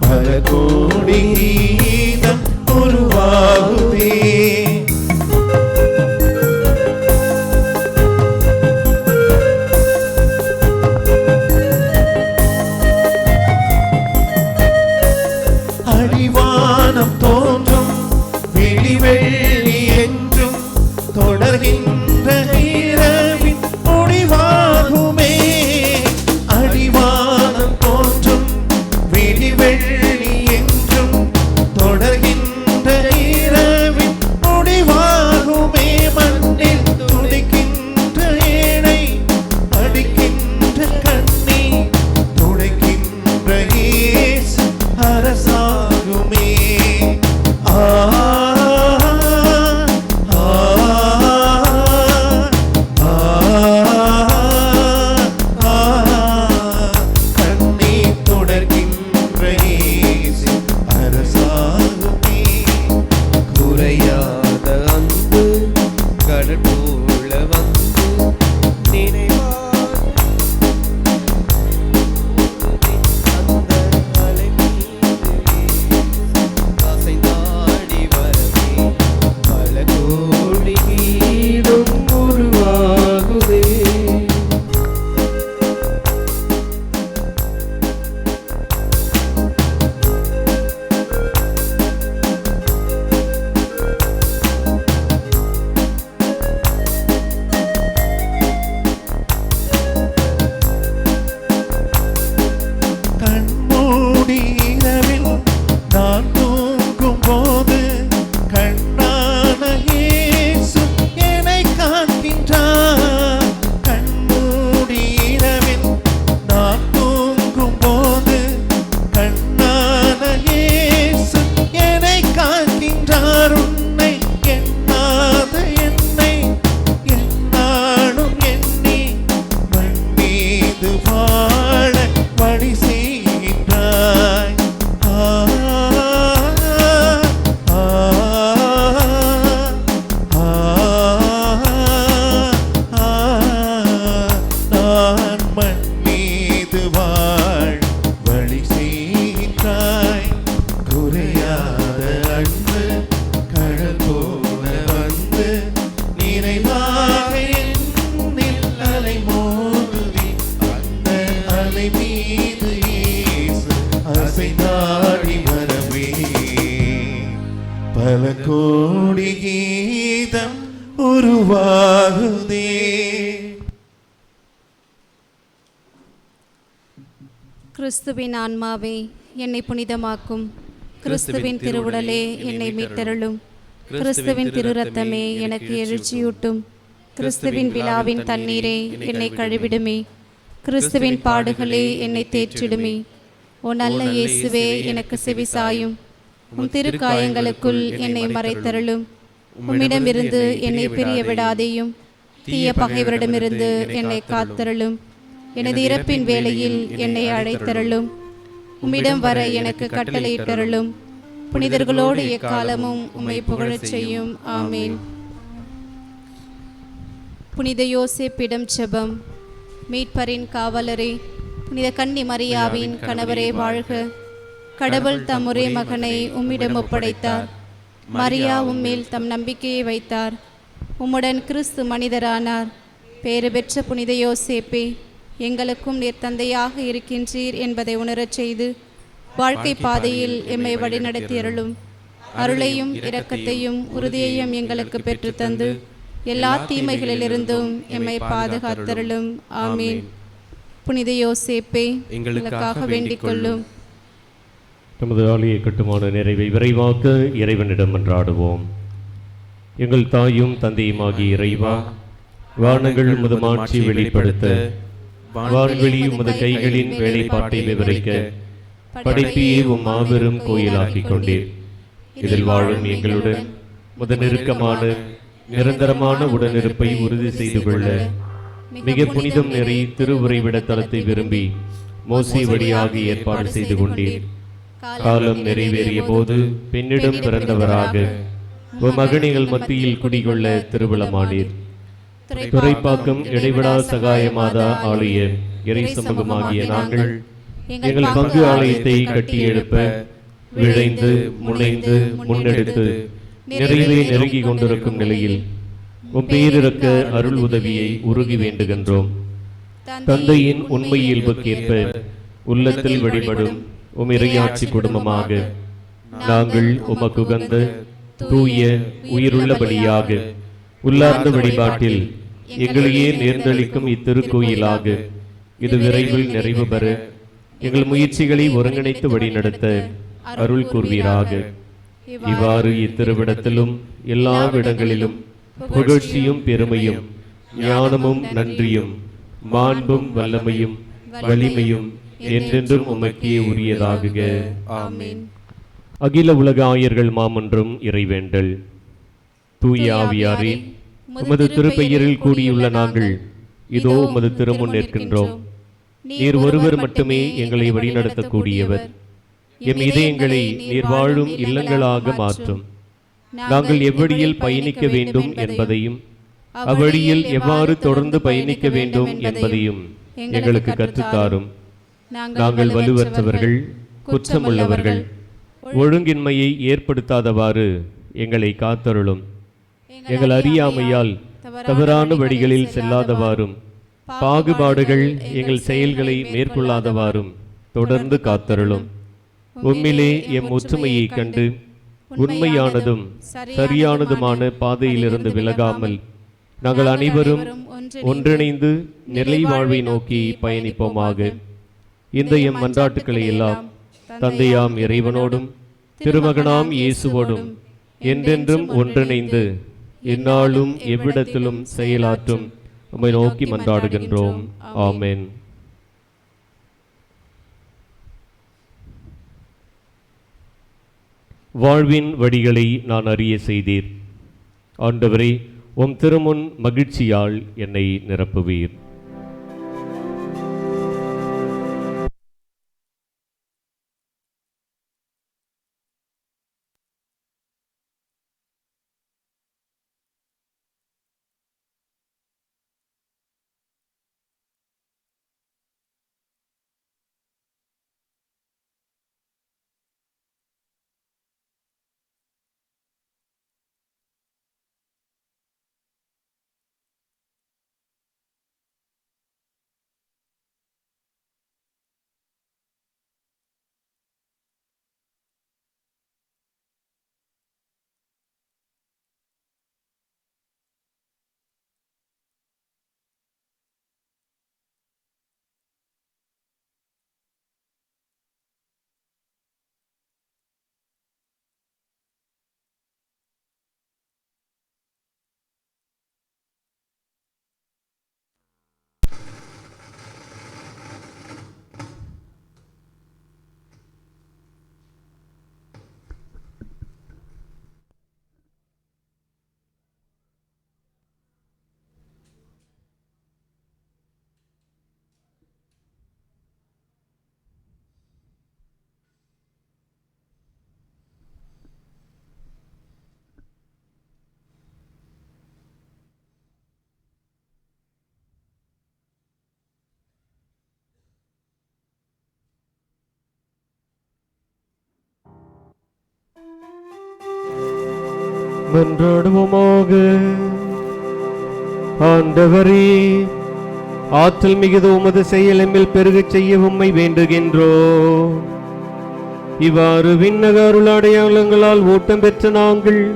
பல கோடி கீதம் உருவாகுதே. அடிவானம் தோன்றும் விழிவெள்ளி என்றும் தொடர்கின்ற இரவின் முடிவாகுமே. அடிவானம் தோன்றும் விழிவெள்ளி என்றும் தொடர்கின்ற இரவின் முடிவாகுமே. மண்ணில் துடிக்கின்ற ஏழை அடிக்கின்ற கண்ணீர் துடைக்கின்ற இயேசு அரசாகுமே. ஆ ஆ ஆ ஆ கண்ணீர் தொடர்கின்ற இயேசு அரசாகுமே. குறையாத அன்பு கடல் போல வந்து நினைவாக அந்த அலை மீது அசைந்தாடி வரவே பல கோடி கீதம் உருவாகுதே. கண்மூடி இரவில் நான் தூங்கும் போது கண்ணான இயேசு என்னை காக்கின்றார். கண்மூடி இரவில் நான் தூங்கும் போது கண்ணான இயேசு என்னை காக்கின்றார். உன்னை எண்ணாத என்னை என்னாலும் எண்ணி மண் மீது வாழ வழி செய்கின்றாய். ஆ ஆ ஆ நான் மண் மீது வாழ வழி செய்கின்றாய். குறையாத அன்பு கடல் போல வந்து நிறைவாக என்னில் அலை மோதுதே அந்த அலை மீது இயேசு அசைந்தாடி வரவே பல கோடி கீதம் உருவாகுதே. கிறிஸ்துவின் ஆன்மாவே என்னை புனிதமாக்கும். கிறிஸ்துவின் திருவுடலே என்னை மீட்டருளும். கிறிஸ்துவின் திரு ரத்தமே எனக்கு எழுச்சியூட்டும். கிறிஸ்துவின் விழாவின் தண்ணீரே என்னை கழுவிடுமே. கிறிஸ்துவின் பாடுகளே என்னை தேற்றிடுமே. ஓ நல்ல இயேசுவே எனக்கு செவிசாயும். உம் திருக்காயங்களுக்குள் என்னை மறைத்தருளும். உம்மிடமிருந்து என்னை பிரிய விடாதேயும். தீய பகைவரிடமிருந்து என்னை காத்தருளும். எனது இறப்பின் வேளையில் என்னை அழைத்தருளும். உம்மிடம் வர எனக்கு கட்டளையிட்டருளும். புனிதர்களோடு எக்காலமும் உம்மை புகழச் செய்யும். ஆமேன். புனித யோசேப்பிடம் ஜெபம். மீட்பரின் காவலரே, புனித கன்னி மரியாவின் கணவரே வாழ்க. கடவுள் தம் ஒரே மகனை உம்மிடம் ஒப்படைத்தார். மரியா உம்மேல் தம் நம்பிக்கையை வைத்தார். உம்முடன் கிறிஸ்து மனிதரானார். பேறு பெற்ற புனித யோசேப்பே, எங்களுக்கும் நீர் தந்தையாக இருக்கின்றீர் என்பதை உணரச் செய்து வாழ்க்கை பாதையில் எம்மை வழிநடத்தியருளும். அருளையும் இரக்கத்தையும் உறுதியையும் எங்களுக்கு பெற்றுத்தந்து எல்லா தீமைகளிலிருந்தும் எம்மை பாதுகாத்தருளும். ஆமீன். புனித யோசேப்பே, எங்களுக்காக வேண்டிக் கொள்ளும். நமது ஆலய கட்டுமான நிறைவை விரைவாக்க இறைவனிடம் மன்றாடுவோம். எங்கள் தாயும் தந்தையுமாகிய இறைவா, வானங்கள் உமது மாட்சி வெளிப்படுத்த, வான்வெளி உமது கைகளின் வேலைப்பாட்டை விவரிக்க படைப்பையே உம் மாபெரும் கோயிலாக்கிக் கொண்டீர். இதில் வாழும் எங்களுடன் முத நெருக்கமான நிரந்தரமான உடனிருப்பை உறுதி செய்து கொள்ள மிக புனிதம் நிறை திருவுறைவிட தலத்தை விரும்பி மோசே வழியாக ஏற்பாடு செய்து கொண்டீர். காலம் நிறைவேறிய போது பெண்ணிடம் பிறந்தவராக உம் மகனிகள் மத்தியில் குடிகொள்ள திருவிழமானீர். துறைப்பாக்கம் இடைவிடா சகாயமாதா ஆலய இறை சமூகமாகிய நாங்கள் எங்கள் பங்கு ஆலயத்தை கட்டி எழுப்ப விழைந்து முனைந்து முன்னெடுத்து நிறைவே நெருங்கி கொண்டிருக்கும் நிலையில் உம் பேரிருக்க அருள் உதவியை உருகி வேண்டுகின்றோம். தந்தையின் உண்மை இயல்புக்கேற்ப உள்ளத்தில் வழிபடும் உம் இறையாட்சி குடும்பமாக நாங்கள் உமக்குகந்த தூய உயிருள்ள பலியாக உள்ளார்ந்த வழிபாட்டில் எங்களையே நேர்ந்தளிக்கும் இத்திருக்கோயிலாக இது விரைவில் நிறைவு பெற எங்கள் முயற்சிகளை ஒருங்கிணைத்து வழிநடத்த அருள் கூர்வீராக. இவ்வாறு இத்திருவிடத்திலும் எல்லா இடங்களிலும் புகழ்ச்சியும் பெருமையும் ஞானமும் நன்றியும் மாண்பும் வல்லமையும் வலிமையும் என்றென்றும் உமக்கே உரியதாகுக. ஆமென். அகில உலக ஆயர்கள் மாமன்றம் இறைவேண்டல். தூய ஆவியாரே, உமது திருப்பெயரில் கூடியுள்ள நாங்கள் இதோ உமது திருமுன் நிற்கின்றோம். நீர் ஒருவர் மட்டுமே எங்களை வழிநடத்தக்கூடியவர். எம் இதயங்களை நீர் வாழும் இல்லங்களாக மாற்றும். நாங்கள் எவ்வழியில் பயணிக்க வேண்டும் என்பதையும் அவ்வழியில் எவ்வாறு தொடர்ந்து பயணிக்க வேண்டும் என்பதையும் எங்களுக்கு கற்றுத்தாரும். நாங்கள் வலுவற்றவர்கள், குற்றமுள்ளவர்கள், ஒழுங்கின்மையை ஏற்படுத்தாதவாறு எங்களை காத்தருளும். எங்கள் அறியாமையால் தவறான வழிகளில் செல்லாதவாறும் பாகுபாடுகள் எங்கள் செயல்களை மேற்கொள்ளாதவாறும் தொடர்ந்து காத்தருளும். உம்மிலே எம் ஒற்றுமையை கண்டு உண்மையானதும் சரியானதுமான பாதையிலிருந்து விலகாமல் நாங்கள் அனைவரும் ஒன்றிணைந்து நிலை வாழ்வை நோக்கி பயணிப்போமாக. இந்த எம் மன்றாட்டுக்களை எல்லாம் தந்தையாம் இறைவனோடும் திருமகனாம் இயேசுவோடும் என்றென்றும் ஒன்றிணைந்து எந்நாளும் எவ்விடத்திலும் செயலாற்றும் உம்மை நோக்கி மன்றாடுகின்றோம். ஆமென். வாழ்வின் வழிகளை நான் அறிய செய்தீர். ஆண்டவரே, உம் திருமுன் மகிழ்ச்சியால் என்னை நிரப்புவீர். மன்றாடுவோமாக. ஆண்டவரே, ஆற்றல் மிகுந்த உமது செயலெம்மில் பெருகச் செய்ய உம்மை வேண்டுகின்றோ. இவ்வாறு விண்ணக அருள் அடையாளங்களால் ஓட்டம் பெற்ற நாங்கள்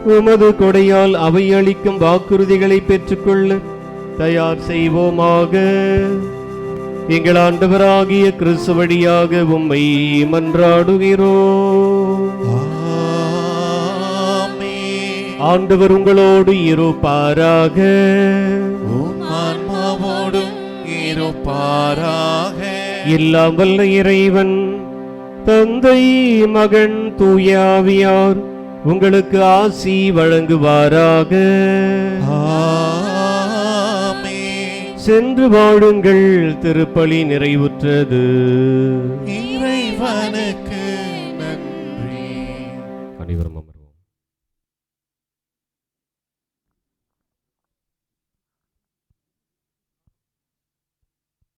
உமது கொடையால் அவை அளிக்கும் வாக்குறுதிகளை பெற்றுக்கொள்ள தயார் செய்வோமாக. எங்கள் ஆண்டவராகிய கிறிஸ்து வழியாக உம்மை மன்றாடுகிறோம். ஆமென். ஆண்டவர் உங்களோடு இருப்பாராக. உம் ஆன்மாவோடும் இருப்பாராக. எல்லாம் வல்ல இறைவன் தந்தை, மகன், தூய ஆவியார் உங்களுக்கு ஆசி வழங்குவாராக. ஆமென். சென்று வாழுங்கள். திருப்பலி நிறைவுற்றது. இறைவனுக்கு நன்றி. அனைவரும் அமர்வோம்.